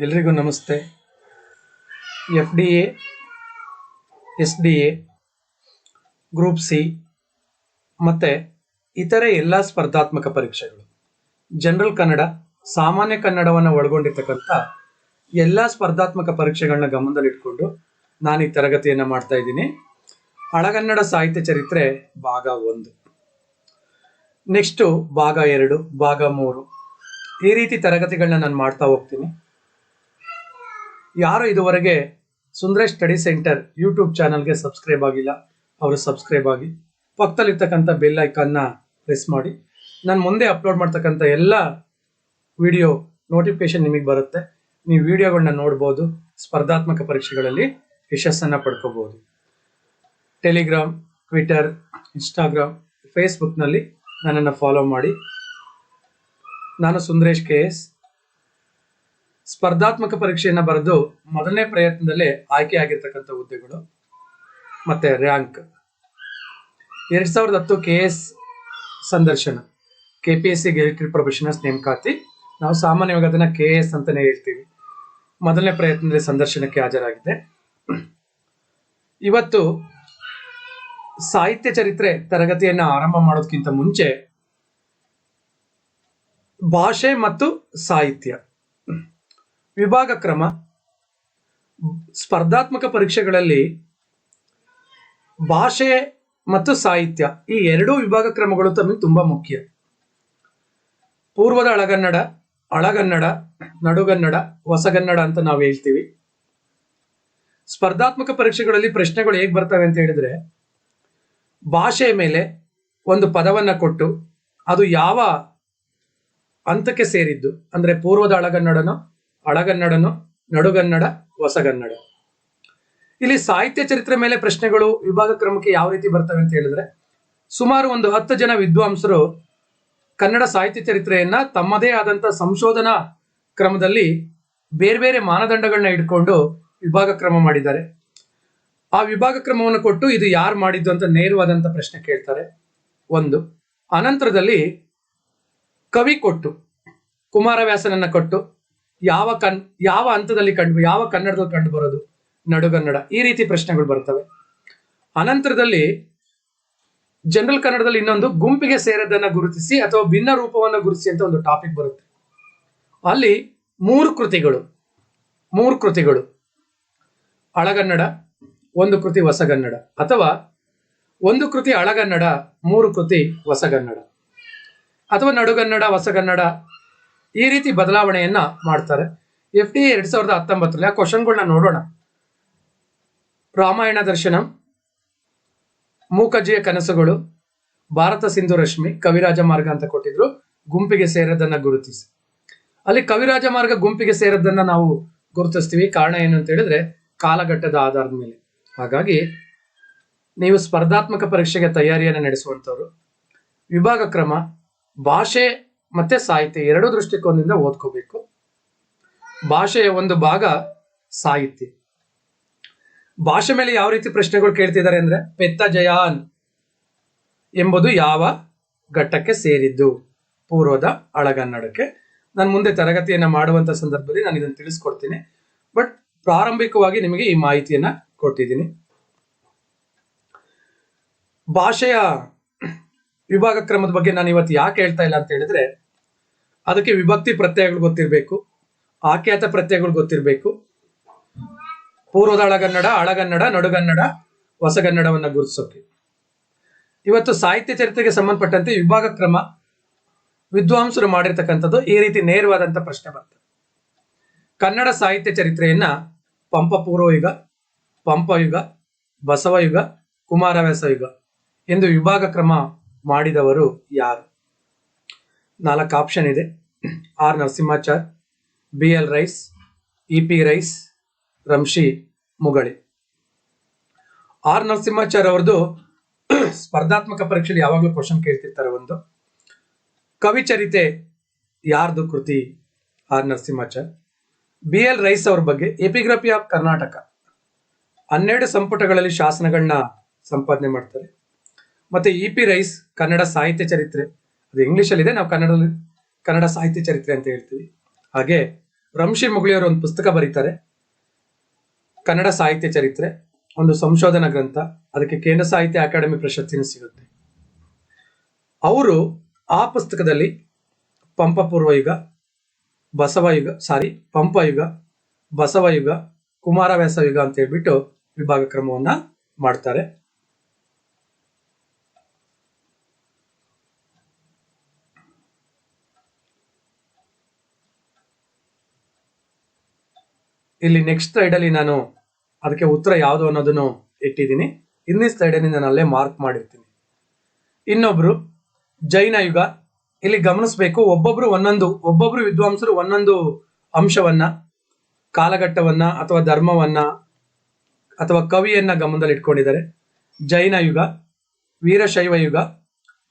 ಎಲ್ರಿಗೂ ನಮಸ್ತೆ. FDA, SDA, group C ಮತ್ತು ಇತರೆ ಎಲ್ಲ ಸ್ಪರ್ಧಾತ್ಮಕ ಪರೀಕ್ಷೆಗಳು, ಜನರಲ್ ಕನ್ನಡ, ಸಾಮಾನ್ಯ ಕನ್ನಡವನ್ನು ಒಳಗೊಂಡಿರ್ತಕ್ಕಂಥ ಎಲ್ಲ ಸ್ಪರ್ಧಾತ್ಮಕ ಪರೀಕ್ಷೆಗಳನ್ನ ಗಮನದಲ್ಲಿಟ್ಕೊಂಡು ನಾನು ಈ ತರಗತಿಯನ್ನು ಮಾಡ್ತಾ ಇದ್ದೀನಿ. ಹಳಗನ್ನಡ ಸಾಹಿತ್ಯ ಚರಿತ್ರೆ ಭಾಗ 1, ನೆಕ್ಸ್ಟು ಭಾಗ 2, ಭಾಗ 3, ಈ ರೀತಿ ತರಗತಿಗಳನ್ನ ನಾನು ಮಾಡ್ತಾ ಹೋಗ್ತೀನಿ. ಯಾರು ಇದುವರೆಗೆ ಸುಂದರೇಶ್ ಸ್ಟಡಿ ಸೆಂಟರ್ ಯೂಟ್ಯೂಬ್ ಚಾನಲ್ಗೆ ಸಬ್ಸ್ಕ್ರೈಬ್ ಆಗಿಲ್ಲ, ಅವರು ಸಬ್ಸ್ಕ್ರೈಬ್ ಆಗಿ, ಪಕ್ಕದಲ್ಲಿರ್ತಕ್ಕಂಥ ಬೆಲ್ ಐಕಾನ್ನ ಪ್ರೆಸ್ ಮಾಡಿ. ನಾನು ಮುಂದೆ ಅಪ್ಲೋಡ್ ಮಾಡ್ತಕ್ಕಂಥ ಎಲ್ಲ ವಿಡಿಯೋ ನೋಟಿಫಿಕೇಶನ್ ನಿಮಗೆ ಬರುತ್ತೆ. ನೀವು ವಿಡಿಯೋಗಳನ್ನ ನೋಡ್ಬೋದು, ಸ್ಪರ್ಧಾತ್ಮಕ ಪರೀಕ್ಷೆಗಳಲ್ಲಿ ಯಶಸ್ಸನ್ನು ಪಡ್ಕೋಬಹುದು. ಟೆಲಿಗ್ರಾಮ್, ಟ್ವಿಟರ್, ಇನ್ಸ್ಟಾಗ್ರಾಮ್, ಫೇಸ್ಬುಕ್ನಲ್ಲಿ ನನ್ನನ್ನು ಫಾಲೋ ಮಾಡಿ. ನಾನು ಸುಂದರೇಶ್ KS. ಸ್ಪರ್ಧಾತ್ಮಕ ಪರೀಕ್ಷೆಯನ್ನು ಬರೆದು ಮೊದಲನೇ ಪ್ರಯತ್ನದಲ್ಲೇ ಆಯ್ಕೆಯಾಗಿರ್ತಕ್ಕಂಥ ಹುದ್ದೆಗಳು ಮತ್ತೆ ರ್ಯಾಂಕ್ 2010 KS ಸಂದರ್ಶನ, KPSC ಗೆಜೆಟೆಡ್ ಪ್ರೊಫೆಷನಲ್ಸ್ ನೇಮಕಾತಿ. ನಾವು ಸಾಮಾನ್ಯವಾಗಿ ಅದನ್ನ KS ಅಂತಾನೆ ಹೇಳ್ತೀವಿ. ಮೊದಲನೇ ಪ್ರಯತ್ನದಲ್ಲಿ ಸಂದರ್ಶನಕ್ಕೆ ಹಾಜರಾಗಿದೆ. ಇವತ್ತು ಸಾಹಿತ್ಯ ಚರಿತ್ರೆ ತರಗತಿಯನ್ನ ಆರಂಭ ಮಾಡೋದಕ್ಕಿಂತ ಮುಂಚೆ ಭಾಷೆ ಮತ್ತು ಸಾಹಿತ್ಯ ವಿಭಾಗ ಕ್ರಮ, ಸ್ಪರ್ಧಾತ್ಮಕ ಪರೀಕ್ಷೆಗಳಲ್ಲಿ ಭಾಷೆ ಮತ್ತು ಸಾಹಿತ್ಯ ಈ ಎರಡೂ ವಿಭಾಗ ಕ್ರಮಗಳು ತಮಗೆ ತುಂಬಾ ಮುಖ್ಯ. ಪೂರ್ವದ ಹಳಗನ್ನಡ, ಹಳಗನ್ನಡ, ನಡುಗನ್ನಡ, ಹೊಸಗನ್ನಡ ಅಂತ ನಾವು ಹೇಳ್ತೀವಿ. ಸ್ಪರ್ಧಾತ್ಮಕ ಪರೀಕ್ಷೆಗಳಲ್ಲಿ ಪ್ರಶ್ನೆಗಳು ಹೇಗೆ ಬರ್ತವೆ ಅಂತ ಹೇಳಿದ್ರೆ, ಭಾಷೆಯ ಮೇಲೆ ಒಂದು ಪದವನ್ನ ಕೊಟ್ಟು ಅದು ಯಾವ ಹಂತಕ್ಕೆ ಸೇರಿದ್ದು, ಅಂದ್ರೆ ಪೂರ್ವದ ಹಳಗನ್ನಡನೋ, ಹಳಗನ್ನಡನೋ, ನಡುಗನ್ನಡ, ಹೊಸಗನ್ನಡ. ಇಲ್ಲಿ ಸಾಹಿತ್ಯ ಚರಿತ್ರೆ ಮೇಲೆ ಪ್ರಶ್ನೆಗಳು ವಿಭಾಗ ಕ್ರಮಕ್ಕೆ ಯಾವ ರೀತಿ ಬರ್ತವೆ ಅಂತ ಹೇಳಿದ್ರೆ, ಸುಮಾರು ಒಂದು 10 ಜನ ವಿದ್ವಾಂಸರು ಕನ್ನಡ ಸಾಹಿತ್ಯ ಚರಿತ್ರೆಯನ್ನ ತಮ್ಮದೇ ಆದಂತ ಸಂಶೋಧನಾ ಕ್ರಮದಲ್ಲಿ ಬೇರೆ ಬೇರೆ ಮಾನದಂಡಗಳನ್ನ ಇಟ್ಕೊಂಡು ವಿಭಾಗ ಕ್ರಮ ಮಾಡಿದ್ದಾರೆ. ಆ ವಿಭಾಗ ಕ್ರಮವನ್ನು ಕೊಟ್ಟು ಇದು ಯಾರು ಮಾಡಿದ್ದು ಅಂತ ನೇರವಾದಂತ ಪ್ರಶ್ನೆ ಕೇಳ್ತಾರೆ. ಒಂದು ಅನಂತರದಲ್ಲಿ ಕವಿ ಕೊಟ್ಟು, ಕುಮಾರವ್ಯಾಸನನ್ನ ಕೊಟ್ಟು ಯಾವ ಹಂತದಲ್ಲಿ ಯಾವ ಕನ್ನಡದಲ್ಲಿ ಕಂಡು ಬರೋದು, ನಡುಗನ್ನಡ, ಈ ರೀತಿ ಪ್ರಶ್ನೆಗಳು ಬರ್ತವೆ. ಅನಂತರದಲ್ಲಿ ಜನರಲ್ ಕನ್ನಡದಲ್ಲಿ ಇನ್ನೊಂದು ಗುಂಪಿಗೆ ಸೇರದನ್ನ ಗುರುತಿಸಿ ಅಥವಾ ಭಿನ್ನ ರೂಪವನ್ನು ಗುರುತಿಸಿ ಅಂತ ಒಂದು ಟಾಪಿಕ್ ಬರುತ್ತೆ. ಅಲ್ಲಿ ಮೂರು ಕೃತಿಗಳು ಹಳಗನ್ನಡ, ಒಂದು ಕೃತಿ ಹೊಸಗನ್ನಡ, ಅಥವಾ ಒಂದು ಕೃತಿ ಹಳಗನ್ನಡ, 3 ಕೃತಿ ಹೊಸಗನ್ನಡ, ಅಥವಾ ನಡುಗನ್ನಡ, ಹೊಸಗನ್ನಡ, ಈ ರೀತಿ ಬದಲಾವಣೆಯನ್ನ ಮಾಡ್ತಾರೆ. FDA 2019 ಆ ಕ್ವಶನ್ಗಳನ್ನ ನೋಡೋಣ. ರಾಮಾಯಣ ದರ್ಶನಂ, ಮೂಕಜ್ಜಿಯ ಕನಸುಗಳು, ಭಾರತ ಸಿಂಧು ರಶ್ಮಿ, ಕವಿರಾಜ ಮಾರ್ಗ ಅಂತ ಕೊಟ್ಟಿದ್ರು. ಗುಂಪಿಗೆ ಸೇರದನ್ನ ಗುರುತಿಸಿ. ಅಲ್ಲಿ ಕವಿರಾಜ ಮಾರ್ಗ ಗುಂಪಿಗೆ ಸೇರದನ್ನ ನಾವು ಗುರುತಿಸ್ತೀವಿ. ಕಾರಣ ಏನು ಅಂತ ಹೇಳಿದ್ರೆ, ಕಾಲಘಟ್ಟದ ಆಧಾರದ ಮೇಲೆ. ಹಾಗಾಗಿ ನೀವು ಸ್ಪರ್ಧಾತ್ಮಕ ಪರೀಕ್ಷೆಗೆ ತಯಾರಿಯನ್ನು ನಡೆಸುವಂತವ್ರು ವಿಭಾಗ ಕ್ರಮ, ಭಾಷೆ ಮತ್ತೆ ಸಾಹಿತ್ಯ ಎರಡೂ ದೃಷ್ಟಿಕೋನದಿಂದ ಓದ್ಕೋಬೇಕು. ಭಾಷೆಯ ಒಂದು ಭಾಗ ಸಾಹಿತ್ಯ. ಭಾಷೆ ಮೇಲೆ ಯಾವ ರೀತಿ ಪ್ರಶ್ನೆಗಳು ಕೇಳ್ತಿದ್ದಾರೆ ಅಂದ್ರೆ, ಪೆತ್ತ ಜಯಾನ್ ಎಂಬುದು ಯಾವ ಘಟ್ಟಕ್ಕೆ ಸೇರಿದ್ದು? ಪೂರ್ವದ ಹಳಗನ್ನಡಕ್ಕೆ. ನಾನು ಮುಂದೆ ತರಗತಿಯನ್ನ ಮಾಡುವಂತ ಸಂದರ್ಭದಲ್ಲಿ ನಾನು ಇದನ್ನು ತಿಳಿಸ್ಕೊಡ್ತೀನಿ. ಬಟ್ ಪ್ರಾರಂಭಿಕವಾಗಿ ನಿಮಗೆ ಈ ಮಾಹಿತಿಯನ್ನ ಕೊಟ್ಟಿದ್ದೀನಿ. ಭಾಷೆಯ ವಿಭಾಗ ಕ್ರಮದ ಬಗ್ಗೆ ನಾನು ಇವತ್ತು ಯಾಕೆ ಹೇಳ್ತಾ ಇಲ್ಲ ಅಂತ ಹೇಳಿದ್ರೆ, ಅದಕ್ಕೆ ವಿಭಕ್ತಿ ಪ್ರತ್ಯಯಗಳು ಗೊತ್ತಿರಬೇಕು, ಆಖ್ಯಾತ ಪ್ರತ್ಯಯಗಳು ಗೊತ್ತಿರಬೇಕು. ಪೂರ್ವದ ಹಳಗನ್ನಡ, ನಡುಗನ್ನಡ, ಹೊಸಗನ್ನಡವನ್ನ ಗುರುತಿಸೋಕೆ ಇವತ್ತು ಸಾಹಿತ್ಯ ಚರಿತ್ರೆಗೆ ಸಂಬಂಧಪಟ್ಟಂತೆ ವಿಭಾಗ ಕ್ರಮ ವಿದ್ವಾಂಸರು ಮಾಡಿರ್ತಕ್ಕಂಥದ್ದು ಈ ರೀತಿ ನೇರವಾದಂತ ಪ್ರಶ್ನೆ ಬರ್ತದೆ. ಕನ್ನಡ ಸಾಹಿತ್ಯ ಚರಿತ್ರೆಯನ್ನ ಪಂಪ ಪೂರ್ವಯುಗ, ಪಂಪಯುಗ, ಬಸವಯುಗ, ಕುಮಾರವ್ಯಾಸ ಯುಗ ಎಂದು ವಿಭಾಗ ಕ್ರಮ ಮಾಡಿದವರು ಯಾರು? 4 ಆಪ್ಷನ್ ಇದೆ. R Narasimhachar, BL Rice, EP Rice, Ramshi Mugali. R Narasimhachar ಅವರದು ಸ್ಪರ್ಧಾತ್ಮಕ ಪರೀಕ್ಷೆಯಲ್ಲಿ ಯಾವಾಗಲೂ ಕ್ವಶನ್ ಕೇಳ್ತಿರ್ತಾರೆ. ಒಂದು ಕವಿಚರಿತೆ ಯಾರ್ದು ಕೃತಿ? R ನರಸಿಂಹಾಚಾರ್. BL ರೈಸ್ ಅವ್ರ ಬಗ್ಗೆ ಎಪಿಗ್ರಫಿ ಆಫ್ ಕರ್ನಾಟಕ 12 ಸಂಪುಟಗಳಲ್ಲಿ ಶಾಸನಗಳನ್ನ ಸಂಪಾದನೆ ಮಾಡ್ತಾರೆ. ಮತ್ತೆ EP ರೈಸ್ ಕನ್ನಡ ಸಾಹಿತ್ಯ ಚರಿತ್ರೆ, ಅದು ಇಂಗ್ಲಿಷ್ ಅಲ್ಲಿ ಇದೆ, ನಾವು ಕನ್ನಡ ಸಾಹಿತ್ಯ ಚರಿತ್ರೆ ಅಂತ ಹೇಳ್ತೀವಿ. ಹಾಗೆ ರಂಶಿ ಮುಗುಳಿಯವರು ಒಂದು ಪುಸ್ತಕ ಬರೀತಾರೆ, ಕನ್ನಡ ಸಾಹಿತ್ಯ ಚರಿತ್ರೆ, ಒಂದು ಸಂಶೋಧನಾ ಗ್ರಂಥ. ಅದಕ್ಕೆ ಕೇಂದ್ರ ಸಾಹಿತ್ಯ ಅಕಾಡೆಮಿ ಪ್ರಶಸ್ತಿನೂ ಸಿಗುತ್ತೆ. ಅವರು ಆ ಪುಸ್ತಕದಲ್ಲಿ ಪಂಪಪೂರ್ವ ಯುಗ, ಬಸವಯುಗ, ಕುಮಾರವ್ಯಾಸ ಯುಗ ಅಂತ ಹೇಳ್ಬಿಟ್ಟು ವಿಭಾಗ ಕ್ರಮವನ್ನ ಮಾಡ್ತಾರೆ. ಇಲ್ಲಿ ನೆಕ್ಸ್ಟ್ ಸ್ಲೈಡ್ ಅಲ್ಲಿ ನಾನು ಅದಕ್ಕೆ ಉತ್ತರ ಯಾವುದು ಅನ್ನೋದನ್ನು ಇಟ್ಟಿದ್ದೀನಿ. ಇನ್ನೇ ಸ್ಲೈಡ್ ಅಲ್ಲಿ ನಾನು ಅಲ್ಲೇ ಮಾರ್ಕ್ ಮಾಡಿರ್ತೀನಿ. ಇನ್ನೊಬ್ರು ಜೈನ ಯುಗ. ಇಲ್ಲಿ ಗಮನಿಸಬೇಕು, ಒಬ್ಬೊಬ್ರು ವಿದ್ವಾಂಸರು ಒಂದೊಂದು ಅಂಶವನ್ನ, ಕಾಲಘಟ್ಟವನ್ನ ಅಥವಾ ಧರ್ಮವನ್ನ ಅಥವಾ ಕವಿಯನ್ನ ಗಮನದಲ್ಲಿ ಇಟ್ಕೊಂಡಿದ್ದಾರೆ. ಜೈನ ಯುಗ, ವೀರಶೈವ ಯುಗ,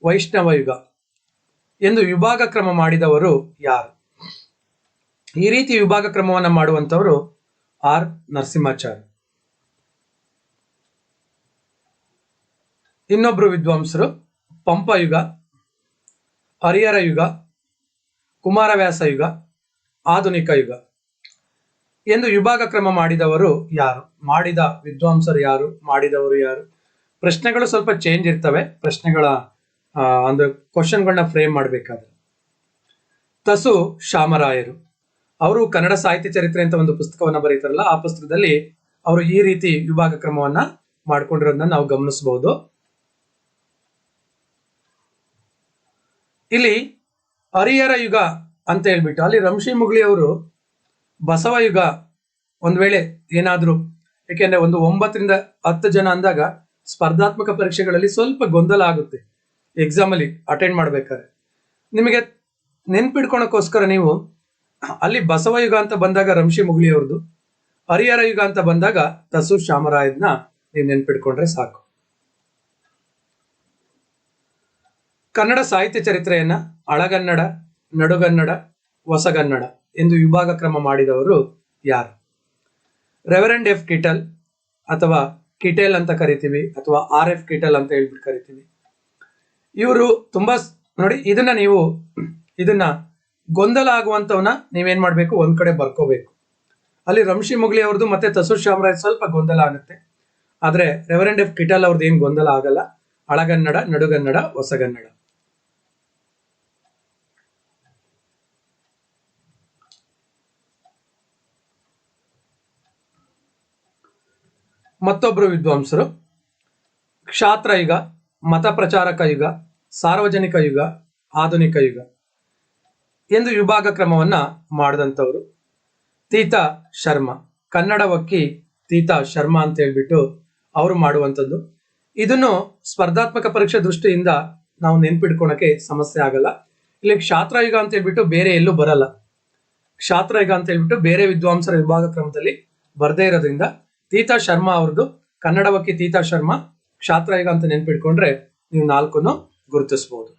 ವೈಷ್ಣವ ಯುಗ ಎಂದು ವಿಭಾಗ ಕ್ರಮ ಮಾಡಿದವರು ಯಾರು? ಈ ರೀತಿ ವಿಭಾಗ ಕ್ರಮವನ್ನ ಮಾಡುವಂತವರು ಆರ್ ನರಸಿಂಹಾಚಾರ್ಯ. ಇನ್ನೊಬ್ರು ವಿದ್ವಾಂಸರು ಪಂಪ ಯುಗ, ಹರಿಹರ ಯುಗ, ಕುಮಾರವ್ಯಾಸ ಯುಗ, ಆಧುನಿಕ ಯುಗ ಎಂದು ವಿಭಾಗ ಕ್ರಮ ಮಾಡಿದವರು ಯಾರು? ಮಾಡಿದ ವಿದ್ವಾಂಸರು ಯಾರು? ಮಾಡಿದವರು ಯಾರು? ಪ್ರಶ್ನೆಗಳು ಸ್ವಲ್ಪ ಚೇಂಜ್ ಇರ್ತವೆ. ಪ್ರಶ್ನೆಗಳ ಅಂದ್ರೆ ಕ್ವಶನ್ಗಳನ್ನ ಫ್ರೇಮ್ ಮಾಡಬೇಕಾದ್ರೆ. ತಸು ಶಾಮರಾಯರು ಅವರು ಕನ್ನಡ ಸಾಹಿತ್ಯ ಚರಿತ್ರೆ ಅಂತ ಒಂದು ಪುಸ್ತಕವನ್ನ ಬರೀತಾರಲ್ಲ, ಆ ಪುಸ್ತಕದಲ್ಲಿ ಅವರು ಈ ರೀತಿ ವಿಭಾಗ ಕ್ರಮವನ್ನ ಮಾಡ್ಕೊಂಡಿರೋದನ್ನ ನಾವು ಗಮನಿಸಬಹುದು. ಇಲ್ಲಿ ಹರಿಹರ ಯುಗ ಅಂತ ಹೇಳ್ಬಿಟ್ಟು ಅಲ್ಲಿ ರಂಶಿ ಮುಗುಳಿ ಅವರು ಬಸವ ಯುಗ ಒಂದ್ ವೇಳೆ ಏನಾದ್ರು, ಯಾಕೆಂದ್ರೆ ಒಂದು 9 ರಿಂದ 10 ಜನ ಅಂದಾಗ ಸ್ಪರ್ಧಾತ್ಮಕ ಪರೀಕ್ಷೆಗಳಲ್ಲಿ ಸ್ವಲ್ಪ ಗೊಂದಲ ಆಗುತ್ತೆ. ಎಕ್ಸಾಮ್ ಅಲ್ಲಿ ಅಟೆಂಡ್ ಮಾಡ್ಬೇಕಾದ್ರೆ ನಿಮಗೆ ನೆನ್ಪಿಡ್ಕೊಳಕ್ಕೋಸ್ಕರ ನೀವು ಅಲ್ಲಿ ಬಸವ ಯುಗ ಅಂತ ಬಂದಾಗ ರಂಶಿ ಮುಗುಳಿ ಅವ್ರದ್ದು, ಹರಿಹರ ಯುಗ ಅಂತ ಬಂದಾಗ ತಸು ಶಾಮರಾಯದ್ನ ನೀವು ನೆನ್ಪಿಡ್ಕೊಂಡ್ರೆ ಸಾಕು. ಕನ್ನಡ ಸಾಹಿತ್ಯ ಚರಿತ್ರೆಯನ್ನ ಹಳಗನ್ನಡ, ನಡುಗನ್ನಡ, ಹೊಸಗನ್ನಡ ಎಂದು ವಿಭಾಗ ಕ್ರಮ ಮಾಡಿದವರು ಯಾರು? ರೆವರೆಂಡ್ ಎಫ್ ಕಿಟಲ್ ಅಥವಾ ಕಿಟೆಲ್ ಅಂತ ಕರಿತೀವಿ, ಅಥವಾ ಆರ್ ಎಫ್ ಕಿಟಲ್ ಅಂತ ಹೇಳ್ಬಿಟ್ಟು ಕರಿತೀವಿ. ಇವರು ತುಂಬಾ ನೋಡಿ, ಇದನ್ನ ಗೊಂದಲ ಆಗುವಂತವನ್ನ ನೀವೇನ್ ಮಾಡ್ಬೇಕು, ಒಂದ್ ಕಡೆ ಬರ್ಕೋಬೇಕು. ಅಲ್ಲಿ ರಂಶಿ ಮುಗುಳಿ ಅವ್ರದ್ದು ಮತ್ತೆ ತಸು ಶಾಮರಾಯ್ ಸ್ವಲ್ಪ ಗೊಂದಲ ಆಗುತ್ತೆ. ಆದ್ರೆ ರೆವರೆಂಡ್ ಎಫ್ ಕಿಟಲ್ ಅವ್ರದ್ದು ಏನ್ ಗೊಂದಲ ಆಗಲ್ಲ. ಹಳಗನ್ನಡ, ನಡುಗನ್ನಡ, ಹೊಸಗನ್ನಡ. ಮತ್ತೊಬ್ರು ವಿದ್ವಾಂಸರು ಕ್ಷಾತ್ರ ಯುಗ, ಮತ ಪ್ರಚಾರಕ ಯುಗ, ಸಾರ್ವಜನಿಕ ಯುಗ, ಆಧುನಿಕ ಯುಗ ಎಂದು ವಿಭಾಗ ಕ್ರಮವನ್ನ ಮಾಡಿದಂಥವ್ರು ತೀತಾ ಶರ್ಮಾ. ಕನ್ನಡ ವಕ್ಕಿ ತೀತಾ ಶರ್ಮಾ ಅಂತ ಹೇಳ್ಬಿಟ್ಟು ಅವರು ಮಾಡುವಂಥದ್ದು. ಇದನ್ನು ಸ್ಪರ್ಧಾತ್ಮಕ ಪರೀಕ್ಷೆ ದೃಷ್ಟಿಯಿಂದ ನಾವು ನೆನ್ಪಿಡ್ಕೊಳಕ್ಕೆ ಸಮಸ್ಯೆ ಆಗಲ್ಲ. ಇಲ್ಲಿ ಕ್ಷಾತ್ರ ಯುಗ ಅಂತ ಹೇಳ್ಬಿಟ್ಟು ಬೇರೆ ಎಲ್ಲೂ ಬರಲ್ಲ. ಕ್ಷಾತ್ರ ಯುಗ ಅಂತ ಹೇಳ್ಬಿಟ್ಟು ಬೇರೆ ವಿದ್ವಾಂಸರ ವಿಭಾಗ ಕ್ರಮದಲ್ಲಿ ಬರ್ದೇ ಇರೋದ್ರಿಂದ ತೀತಾ ಶರ್ಮಾ ಅವ್ರದ್ದು ಕನ್ನಡ ವಕ್ಕಿ ತೀತಾ ಶರ್ಮಾ, ಕ್ಷಾತ್ರ ಯುಗ ಅಂತ ನೆನ್ಪಿಡ್ಕೊಂಡ್ರೆ ನೀವು 4 ಗುರುತಿಸಬಹುದು.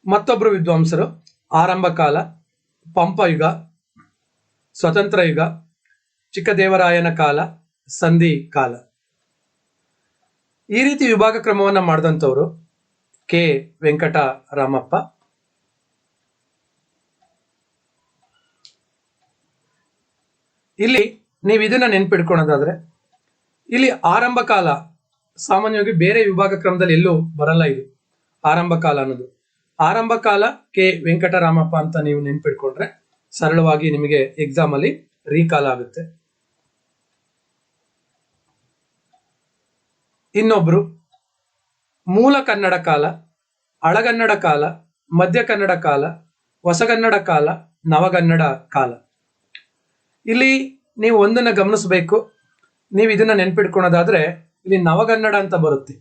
ಮತ್ತೊಬ್ರು ವಿದ್ವಾಂಸರು ಆರಂಭ ಕಾಲ, ಪಂಪ ಯುಗ, ಸ್ವತಂತ್ರ ಯುಗ, ಚಿಕ್ಕದೇವರಾಯನ ಕಾಲ, ಸಂಧಿ ಕಾಲ. ಈ ರೀತಿ ವಿಭಾಗ ಕ್ರಮವನ್ನ ಮಾಡಿದಂಥವ್ರು ಕೆ ವೆಂಕಟರಾಮಪ್ಪ. ಇಲ್ಲಿ ನೀವು ಇದನ್ನ ನೆನ್ಪಿಡ್ಕೊಳೋದಾದ್ರೆ ಇಲ್ಲಿ ಆರಂಭ ಕಾಲ ಸಾಮಾನ್ಯವಾಗಿ ಬೇರೆ ವಿಭಾಗ ಕ್ರಮದಲ್ಲಿ ಎಲ್ಲೂ ಬರಲ್ಲ. ಇದು ಆರಂಭ ಕಾಲ ಅನ್ನೋದು, ಆರಂಭ ಕಾಲ ಕೆ ವೆಂಕಟರಾಮಪ್ಪ ಅಂತ ನೀವು ನೆನ್ಪಿಡ್ಕೊಂಡ್ರೆ ಸರಳವಾಗಿ ನಿಮಗೆ ಎಕ್ಸಾಮ್ ಅಲ್ಲಿ ರೀಕಾಲ್ ಆಗುತ್ತೆ. ಇನ್ನೊಬ್ರು ಮೂಲ ಕನ್ನಡ ಕಾಲ, ಹಳಗನ್ನಡ ಕಾಲ, ಮಧ್ಯ ಕನ್ನಡ ಕಾಲ, ಹೊಸಗನ್ನಡ ಕಾಲ, ನವಗನ್ನಡ ಕಾಲ. ಇಲ್ಲಿ ನೀವು ಒಂದನ್ನ ಗಮನಿಸಬೇಕು. ನೀವು ಇದನ್ನ ನೆನ್ಪಿಡ್ಕೊಳೋದಾದ್ರೆ ಇಲ್ಲಿ ನವಗನ್ನಡ ಅಂತ ಬರುತ್ತೆ.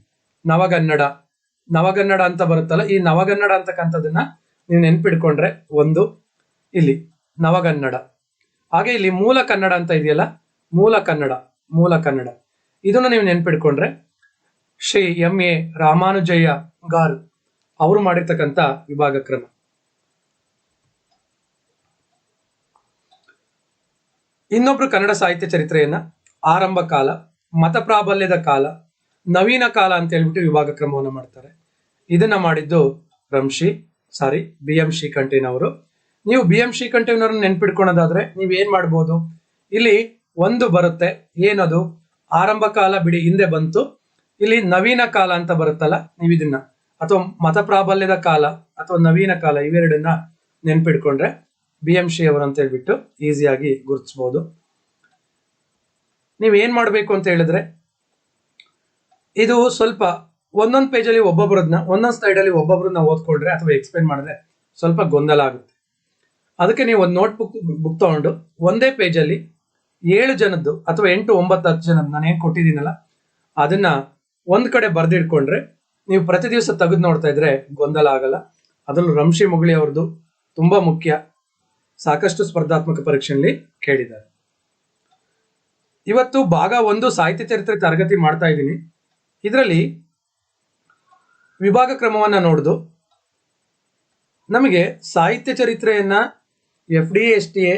ನವಗನ್ನಡ ಅಂತ ಬರುತ್ತಲ್ಲ, ಈ ನವಗನ್ನಡ ಅಂತಕ್ಕಂಥದನ್ನ ನೀವು ನೆನ್ಪಿಡ್ಕೊಂಡ್ರೆ ಒಂದು ಇಲ್ಲಿ ನವಗನ್ನಡ. ಹಾಗೆ ಇಲ್ಲಿ ಮೂಲ ಕನ್ನಡ ಅಂತ ಇದೆಯಲ್ಲ, ಮೂಲ ಕನ್ನಡ ಇದನ್ನ ನೀವು ನೆನ್ಪಿಡ್ಕೊಂಡ್ರೆ ಶ್ರೀ ಎಂ.ಎ. ರಾಮಾನುಜಯ್ಯ ಗಾರು ಅವರು ಮಾಡಿರ್ತಕ್ಕಂಥ ವಿಭಾಗ ಕ್ರಮ. ಇನ್ನೊಬ್ರು ಕನ್ನಡ ಸಾಹಿತ್ಯ ಚರಿತ್ರೆಯನ್ನ ಆರಂಭ ಕಾಲ, ಮತ ಪ್ರಾಬಲ್ಯದ ಕಾಲ, ನವೀನ ಕಾಲ ಅಂತ ಹೇಳ್ಬಿಟ್ಟು ವಿಭಾಗ ಕ್ರಮವನ್ನು ಮಾಡ್ತಾರೆ. ಇದನ್ನ ಮಾಡಿದ್ದು ಬಿ ಎಂ ಶ್ರೀಕಂಠಯ್ಯನವರು. ನೀವು ಬಿ ಎಂ ಶ್ರೀಕಂಠಯ್ಯನವ್ರನ್ನ ನೆನ್ಪಿಡ್ಕೊಳೋದಾದ್ರೆ ನೀವ್ ಏನ್ ಮಾಡ್ಬೋದು, ಇಲ್ಲಿ ಒಂದು ಬರುತ್ತೆ, ಏನದು ಆರಂಭ ಕಾಲ ಬಿಡಿ ಹಿಂದೆ ಬಂತು, ಇಲ್ಲಿ ನವೀನ ಕಾಲ ಅಂತ ಬರುತ್ತಲ್ಲ, ನೀವು ಇದನ್ನ ಅಥವಾ ಮತ ಪ್ರಾಬಲ್ಯದ ಕಾಲ ಅಥವಾ ನವೀನ ಕಾಲ ಇವೆರಡನ್ನ ನೆನ್ಪಿಡ್ಕೊಂಡ್ರೆ ಬಿ ಎಂ ಶ್ರೀ ಅವರು ಅಂತ ಹೇಳ್ಬಿಟ್ಟು ಈಸಿಯಾಗಿ ಗುರುತಿಸಬಹುದು. ನೀವ್ ಏನ್ ಮಾಡ್ಬೇಕು ಅಂತ ಹೇಳಿದ್ರೆ, ಇದು ಸ್ವಲ್ಪ ಒಂದೊಂದು ಪೇಜಲ್ಲಿ ಒಬ್ಬೊಬ್ಬರನ್ನ ಒಂದೊಂದು ಸ್ಲೈಡ್ ಅಲ್ಲಿ ಒಬ್ಬೊಬ್ಬರನ್ನ ಓದ್ಕೊಂಡ್ರೆ ಅಥವಾ ಎಕ್ಸ್ಪ್ಲೇನ್ ಮಾಡಿದ್ರೆ ಸ್ವಲ್ಪ ಗೊಂದಲ ಆಗುತ್ತೆ. ಅದಕ್ಕೆ ನೀವು ಒಂದು ನೋಟ್ ಬುಕ್ ತಗೊಂಡು ಒಂದೇ ಪೇಜಲ್ಲಿ 7 ಜನದ್ದು ಅಥವಾ 8, 9, 10 ಜನದ್ದು ನಾನು ಏನ್ ಕೊಟ್ಟಿದ್ದೀನಲ್ಲ ಅದನ್ನ ಒಂದ್ ಕಡೆ ಬರ್ದಿಡ್ಕೊಂಡ್ರೆ ನೀವು ಪ್ರತಿ ದಿವಸ ತೆಗೆದು ನೋಡ್ತಾ ಇದ್ರೆ ಗೊಂದಲ ಆಗಲ್ಲ. ಅದರಲ್ಲೂ ರಂಶಿ ಮುಗಳಿ ಅವ್ರದ್ದು ತುಂಬಾ ಮುಖ್ಯ, ಸಾಕಷ್ಟು ಸ್ಪರ್ಧಾತ್ಮಕ ಪರೀಕ್ಷೆಯಲ್ಲಿ ಕೇಳಿದ್ದಾರೆ. ಇವತ್ತು ಭಾಗ 1 ಸಾಹಿತ್ಯ ಚರಿತ್ರೆ ತರಗತಿ ಮಾಡ್ತಾ ಇದ್ದೀನಿ. ಇದರಲ್ಲಿ ವಿಭಾಗ ಕ್ರಮವನ್ನ ನೋಡುದು ನಮಗೆ ಸಾಹಿತ್ಯ ಚರಿತ್ರೆಯನ್ನ FDA STA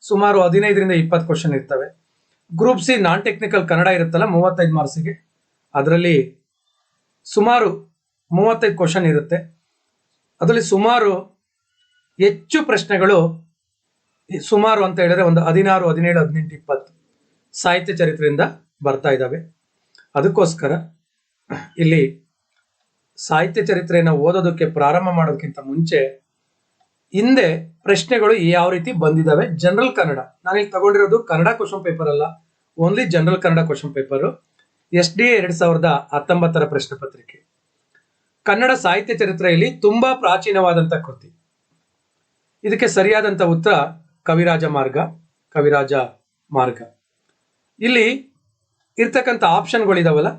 ಸುಮಾರು 15ರಿಂದ 20 ಕ್ವಶನ್ ಇರ್ತವೆ. Group C non technical Kannada ಇರುತ್ತಲ್ಲ 35 ಮಾರ್ಕ್ಸಿಗೆ, ಅದರಲ್ಲಿ ಸುಮಾರು 35 ಕ್ವಶನ್ ಇರುತ್ತೆ. ಅದರಲ್ಲಿ ಸುಮಾರು ಹೆಚ್ಚು ಪ್ರಶ್ನೆಗಳು ಸುಮಾರು ಅಂತ ಹೇಳಿದ್ರೆ ಒಂದು 16, 17, 18, 20 ಸಾಹಿತ್ಯ ಚರಿತ್ರೆಯಿಂದ ಬರ್ತಾ ಇದ್ದಾವೆ. ಅದಕ್ಕೋಸ್ಕರ ಇಲ್ಲಿ ಸಾಹಿತ್ಯ ಚರಿತ್ರೆಯನ್ನು ಓದೋದಕ್ಕೆ ಪ್ರಾರಂಭ ಮಾಡೋದಕ್ಕಿಂತ ಮುಂಚೆ ಹಿಂದೆ ಪ್ರಶ್ನೆಗಳು ಯಾವ ರೀತಿ ಬಂದಿದ್ದಾವೆ, ಜನರಲ್ ಕನ್ನಡ, ನಾನಿಲ್ಲಿ ತಗೊಂಡಿರೋದು ಕನ್ನಡ ಕ್ವಶನ್ ಪೇಪರ್ ಅಲ್ಲ, only general Kannada question paper, SDA 2019 ಪ್ರಶ್ನೆ ಪತ್ರಿಕೆ. ಕನ್ನಡ ಸಾಹಿತ್ಯ ಚರಿತ್ರೆಯಲ್ಲಿ ತುಂಬಾ ಪ್ರಾಚೀನವಾದಂತ ಕೃತಿ. ಇದಕ್ಕೆ ಸರಿಯಾದಂತ ಉತ್ತರ ಕವಿರಾಜ ಮಾರ್ಗ. ಇಲ್ಲಿ ಇರ್ತಕ್ಕಂಥ ಆಪ್ಷನ್ಗಳಿದಾವಲ್ಲ,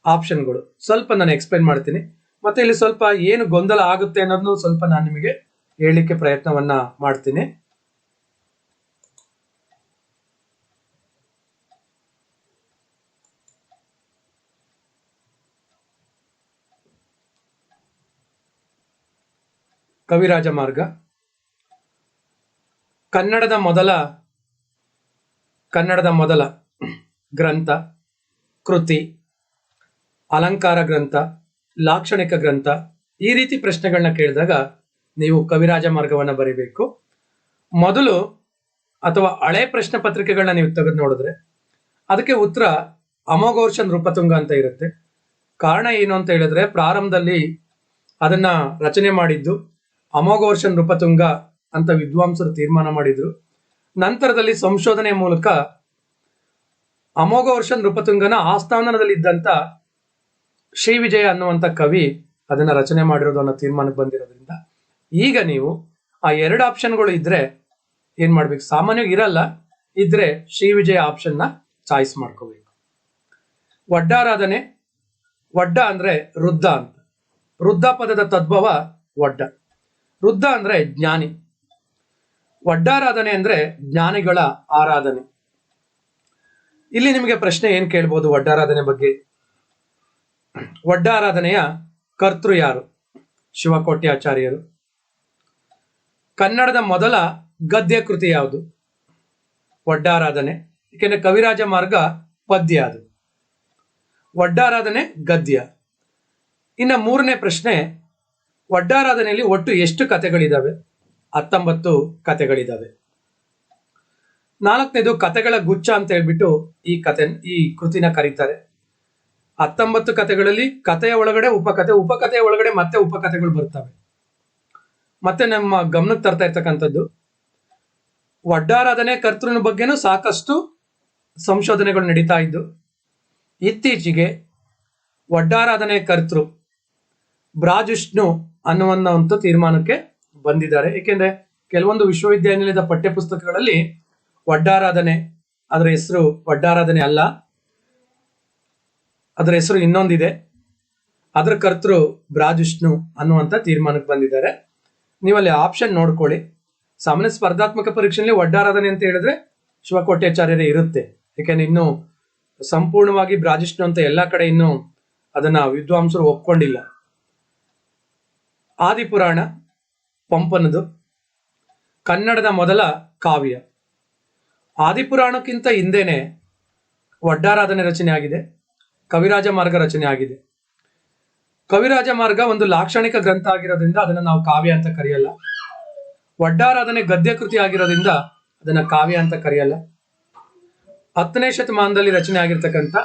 ಆಪ್ಷನ್ಗಳು ಸ್ವಲ್ಪ ನಾನು ಎಕ್ಸ್ಪ್ಲೇನ್ ಮಾಡ್ತೀನಿ. ಮತ್ತೆ ಇಲ್ಲಿ ಸ್ವಲ್ಪ ಏನು ಗೊಂದಲ ಆಗುತ್ತೆ ಅನ್ನೋದನ್ನು ಸ್ವಲ್ಪ ನಾನು ನಿಮಗೆ ಹೇಳಲಿಕ್ಕೆ ಪ್ರಯತ್ನವನ್ನ ಮಾಡ್ತೀನಿ. ಕವಿರಾಜ ಮಾರ್ಗ ಕನ್ನಡದ ಮೊದಲ ಗ್ರಂಥ, ಕೃತಿ, ಅಲಂಕಾರ ಗ್ರಂಥ, ಲಾಕ್ಷಣಿಕ ಗ್ರಂಥ, ಈ ರೀತಿ ಪ್ರಶ್ನೆಗಳನ್ನ ಕೇಳಿದಾಗ ನೀವು ಕವಿರಾಜ ಮಾರ್ಗವನ್ನ ಬರೀಬೇಕು. ಮೊದಲು ಅಥವಾ ಹಳೆ ಪ್ರಶ್ನೆ ಪತ್ರಿಕೆಗಳನ್ನ ನೀವು ತೆಗೆದು ನೋಡಿದ್ರೆ ಅದಕ್ಕೆ ಉತ್ತರ ಅಮೋಘವರ್ಷ ನೃಪತುಂಗ ಅಂತ ಇರುತ್ತೆ. ಕಾರಣ ಏನು ಅಂತ ಹೇಳಿದ್ರೆ ಪ್ರಾರಂಭದಲ್ಲಿ ಅದನ್ನ ರಚನೆ ಮಾಡಿದ್ದು ಅಮೋಘವರ್ಷ ನೃಪತುಂಗ ಅಂತ ವಿದ್ವಾಂಸರು ತೀರ್ಮಾನ ಮಾಡಿದ್ರು. ನಂತರದಲ್ಲಿ ಸಂಶೋಧನೆ ಮೂಲಕ ಅಮೋಘವರ್ಷ ನೃಪತುಂಗನ ಆಸ್ಥಾನದಲ್ಲಿ ಇದ್ದಂತ ಶ್ರೀ ವಿಜಯ ಅನ್ನುವಂತ ಕವಿ ಅದನ್ನ ರಚನೆ ಮಾಡಿರೋದು ಅನ್ನೋ ತೀರ್ಮಾನಕ್ಕೆ ಬಂದಿರೋದ್ರಿಂದ ಈಗ ನೀವು ಆ 2 ಆಪ್ಷನ್ಗಳು ಇದ್ರೆ ಏನ್ ಮಾಡ್ಬೇಕು, ಸಾಮಾನ್ಯವಾಗಿ ಇರಲ್ಲ, ಇದ್ರೆ ಶ್ರೀ ವಿಜಯ ಆಪ್ಷನ್ ನ ಚಾಯ್ಸ್ ಮಾಡ್ಕೋಬೇಕು. ವಡ್ಡಾರಾಧನೆ, ವಡ್ಡ ಅಂದ್ರೆ ವೃದ್ಧ ಅಂತ, ವೃದ್ಧ ಪದದ ತದ್ಭವ ವಡ್ಡ. ವೃದ್ಧ ಅಂದ್ರೆ ಜ್ಞಾನಿ, ವಡ್ಡಾರಾಧನೆ ಅಂದ್ರೆ ಜ್ಞಾನಿಗಳ ಆರಾಧನೆ. ಇಲ್ಲಿ ನಿಮಗೆ ಪ್ರಶ್ನೆ ಏನ್ ಕೇಳ್ಬೋದು ವಡ್ಡಾರಾಧನೆ ಬಗ್ಗೆ? ವಡ್ಡಾರಾಧನೆಯ ಕರ್ತೃ ಯಾರು? ಶಿವಕೋಟ್ಯಾಚಾರ್ಯರು. ಕನ್ನಡದ ಮೊದಲ ಗದ್ಯ ಕೃತಿ ಯಾವುದು? ವಡ್ಡಾರಾಧನೆ. ಏಕೆಂದ್ರೆ ಕವಿರಾಜ ಮಾರ್ಗ ಪದ್ಯ, ಅದು ವಡ್ಡಾರಾಧನೆ ಗದ್ಯ. ಇನ್ನು 3ನೇ ಪ್ರಶ್ನೆ, ವಡ್ಡಾರಾಧನೆಯಲ್ಲಿ ಒಟ್ಟು ಎಷ್ಟು ಕಥೆಗಳಿದಾವೆ? 19 ಕಥೆಗಳಿದಾವೆ. 4ನೇದು ಕಥೆಗಳ ಗುಚ್ಛ ಅಂತ ಹೇಳ್ಬಿಟ್ಟು ಈ ಕೃತಿನ ಕರೀತಾರೆ. 19 ಕಥೆಗಳಲ್ಲಿ ಕಥೆಯ ಒಳಗಡೆ ಉಪಕಥೆಯ ಒಳಗಡೆ ಮತ್ತೆ ಉಪಕಥೆಗಳು ಬರ್ತವೆ. ಮತ್ತೆ ನಮ್ಮ ಗಮನಕ್ಕೆ ತರ್ತಾ ಇರ್ತಕ್ಕಂಥದ್ದು, ವಡ್ಡಾರಾಧನೆ ಕರ್ತೃನ ಬಗ್ಗೆನೂ ಸಾಕಷ್ಟು ಸಂಶೋಧನೆಗಳು ನಡೀತಾ ಇದ್ದು ಇತ್ತೀಚೆಗೆ ವಡ್ಡಾರಾಧನೆ ಕರ್ತೃ ಬ್ರಾಜುಷ್ಣು ಅನ್ನುವಂತ ತೀರ್ಮಾನಕ್ಕೆ ಬಂದಿದ್ದಾರೆ. ಏಕೆಂದ್ರೆ ಕೆಲವೊಂದು ವಿಶ್ವವಿದ್ಯಾನಿಲಯದ ಪಠ್ಯ ಪುಸ್ತಕಗಳಲ್ಲಿ ವಡ್ಡಾರಾಧನೆ, ಅದರ ಹೆಸರು ವಡ್ಡಾರಾಧನೆ ಅಲ್ಲ, ಅದರ ಹೆಸರು ಇನ್ನೊಂದಿದೆ, ಅದರ ಕರ್ತೃ ಬ್ರಾಜುಷ್ಣು ಅನ್ನುವಂತ ತೀರ್ಮಾನಕ್ಕೆ ಬಂದಿದ್ದಾರೆ. ನೀವಲ್ಲಿ ಆಪ್ಷನ್ ನೋಡ್ಕೊಳ್ಳಿ. ಸಾಮಾನ್ಯ ಸ್ಪರ್ಧಾತ್ಮಕ ಪರೀಕ್ಷೆಯಲ್ಲಿ ವಡ್ಡಾರಾಧನೆ ಅಂತ ಹೇಳಿದ್ರೆ ಶಿವಕೋಟ್ಯಾಚಾರ್ಯರೇ ಇರುತ್ತೆ. ಯಾಕೆಂದ್ರೆ ಇನ್ನು ಸಂಪೂರ್ಣವಾಗಿ ಬ್ರಾಜುಷ್ಣು ಅಂತ ಎಲ್ಲಾ ಕಡೆ ಇನ್ನು ಅದನ್ನ ವಿದ್ವಾಂಸರು ಒಪ್ಕೊಂಡಿಲ್ಲ. ಆದಿಪುರಾಣ ಪಂಪನದು, ಕನ್ನಡದ ಮೊದಲ ಕಾವ್ಯ. ಆದಿಪುರಾಣಕ್ಕಿಂತ ಹಿಂದೆನೆ ವಡ್ಡಾರಾಧನೆ ರಚನೆ ಆಗಿದೆ, ಕವಿರಾಜ ಮಾರ್ಗ ರಚನೆ ಆಗಿದೆ. ಕವಿರಾಜ ಮಾರ್ಗ ಒಂದು ಲಾಕ್ಷಣಿಕ ಗ್ರಂಥ ಆಗಿರೋದ್ರಿಂದ ಅದನ್ನ ನಾವು ಕಾವ್ಯ ಅಂತ ಕರೆಯಲ್ಲ. ವಡ್ಡಾರಾಧನೆ ಗದ್ಯ ಕೃತಿ ಆಗಿರೋದ್ರಿಂದ ಅದನ್ನ ಕಾವ್ಯ ಅಂತ ಕರೆಯಲ್ಲ. 10ನೇ ಶತಮಾನದಲ್ಲಿ ರಚನೆ ಆಗಿರ್ತಕ್ಕಂಥ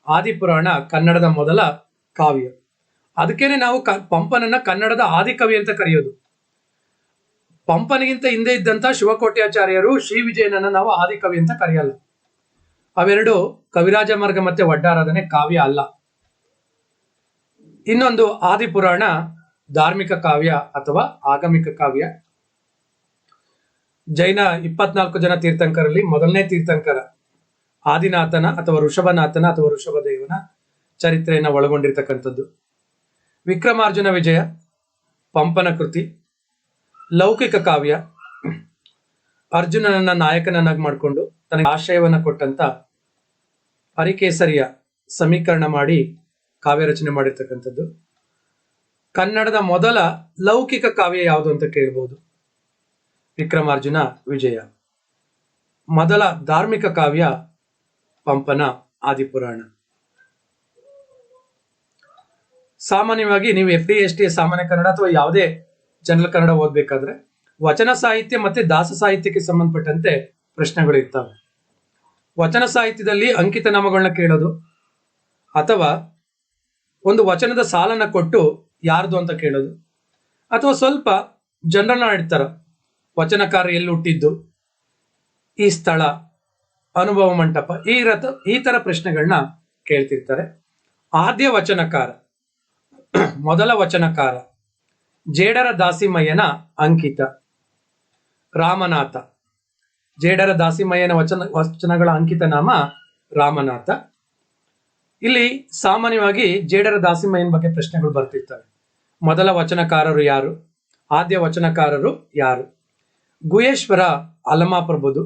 ಆದಿಪುರಾಣ ಕನ್ನಡದ ಮೊದಲ ಕಾವ್ಯ. ಅದಕ್ಕೇನೆ ನಾವು ಪಂಪನನ್ನ ಕನ್ನಡದ ಆದಿಕವಿ ಅಂತ ಕರೆಯೋದು. ಪಂಪನಿಗಿಂತ ಹಿಂದೆ ಇದ್ದಂತ ಶಿವಕೋಟ್ಯಾಚಾರ್ಯರು ಶ್ರೀ ವಿಜಯನನ್ನ ನಾವು ಆದಿಕವಿ ಅಂತ ಕರೆಯಲ್ಲ. ಅವೆರಡು ಕವಿರಾಜ ಮಾರ್ಗ ಮತ್ತೆ ವಡ್ಡಾರಾಧನೆ ಕಾವ್ಯ ಅಲ್ಲ. ಇನ್ನೊಂದು ಆದಿಪುರಾಣ ಧಾರ್ಮಿಕ ಕಾವ್ಯ ಅಥವಾ ಆಗಮಿಕ ಕಾವ್ಯ. ಜೈನ 24 ಜನ ತೀರ್ಥಂಕರಲ್ಲಿ ಮೊದಲನೇ ತೀರ್ಥಂಕರ ಆದಿನಾಥನ ಅಥವಾ ಋಷಭನಾಥನ ಅಥವಾ ಋಷಭದೇವನ ಚರಿತ್ರೆಯನ್ನು ಒಳಗೊಂಡಿರ್ತಕ್ಕಂಥದ್ದು. ವಿಕ್ರಮಾರ್ಜುನ ವಿಜಯ ಪಂಪನ ಕೃತಿ. ಲೌಕಿಕ ಕಾವ್ಯ, ಅರ್ಜುನನನ್ನ ನಾಯಕನನ್ನಾಗಿ ಮಾಡಿಕೊಂಡು ತನಗೆ ಆಶ್ರಯವನ್ನ ಕೊಟ್ಟಂತ ಹರಿಕೇಸರಿಯ ಸಮೀಕರಣ ಮಾಡಿ ಕಾವ್ಯ ರಚನೆ ಮಾಡಿರ್ತಕ್ಕಂಥದ್ದು. ಕನ್ನಡದ ಮೊದಲ ಲೌಕಿಕ ಕಾವ್ಯ ಯಾವುದು ಅಂತ ಕೇಳ್ಬೋದು, ವಿಕ್ರಮಾರ್ಜುನ ವಿಜಯ. ಮೊದಲ ಧಾರ್ಮಿಕ ಕಾವ್ಯ ಪಂಪನ ಆದಿಪುರಾಣ. ಸಾಮಾನ್ಯವಾಗಿ ನೀವು FD/ST ಸಾಮಾನ್ಯ ಕನ್ನಡ ಅಥವಾ ಯಾವುದೇ ಜನರಲ್ ಕನ್ನಡ ಓದ್ಬೇಕಾದ್ರೆ ವಚನ ಸಾಹಿತ್ಯ ಮತ್ತೆ ದಾಸ ಸಾಹಿತ್ಯಕ್ಕೆ ಸಂಬಂಧಪಟ್ಟಂತೆ ಪ್ರಶ್ನೆಗಳು ಇರ್ತವೆ. ವಚನ ಸಾಹಿತ್ಯದಲ್ಲಿ ಅಂಕಿತ ನಾಮಗಳನ್ನ ಕೇಳೋದು ಅಥವಾ ಒಂದು ವಚನದ ಸಾಲನ್ನ ಕೊಟ್ಟು ಯಾರ್ದು ಅಂತ ಕೇಳೋದು, ಅಥವಾ ಸ್ವಲ್ಪ ಜನರಲ್ ಇಡ್ತಾರ, ವಚನಕಾರ ಎಲ್ಲಿ ಹುಟ್ಟಿದ್ದು, ಈ ಸ್ಥಳ, ಅನುಭವ ಮಂಟಪ, ಈ ತರ ಪ್ರಶ್ನೆಗಳನ್ನ ಕೇಳ್ತಿರ್ತಾರೆ. ಆದ್ಯ ವಚನಕಾರ, ಮೊದಲ ವಚನಕಾರ ಜೇಡರ ದಾಸಿಮಯ್ಯನ ಅಂಕಿತ ರಾಮನಾಥ. ಜೇಡರ ದಾಸಿಮಯ್ಯನ ವಚನಗಳ ಅಂಕಿತ ನಾಮ ರಾಮನಾಥ. ಇಲ್ಲಿ ಸಾಮಾನ್ಯವಾಗಿ ಜೇಡರ ದಾಸಿಮಯ್ಯನ ಬಗ್ಗೆ ಪ್ರಶ್ನೆಗಳು ಬರ್ತಿರ್ತವೆ. ಮೊದಲ ವಚನಕಾರರು ಯಾರು, ಆದ್ಯ ವಚನಕಾರರು ಯಾರು? ಗುಹೇಶ್ವರ ಅಲಮಾಪ್ರಭುದು,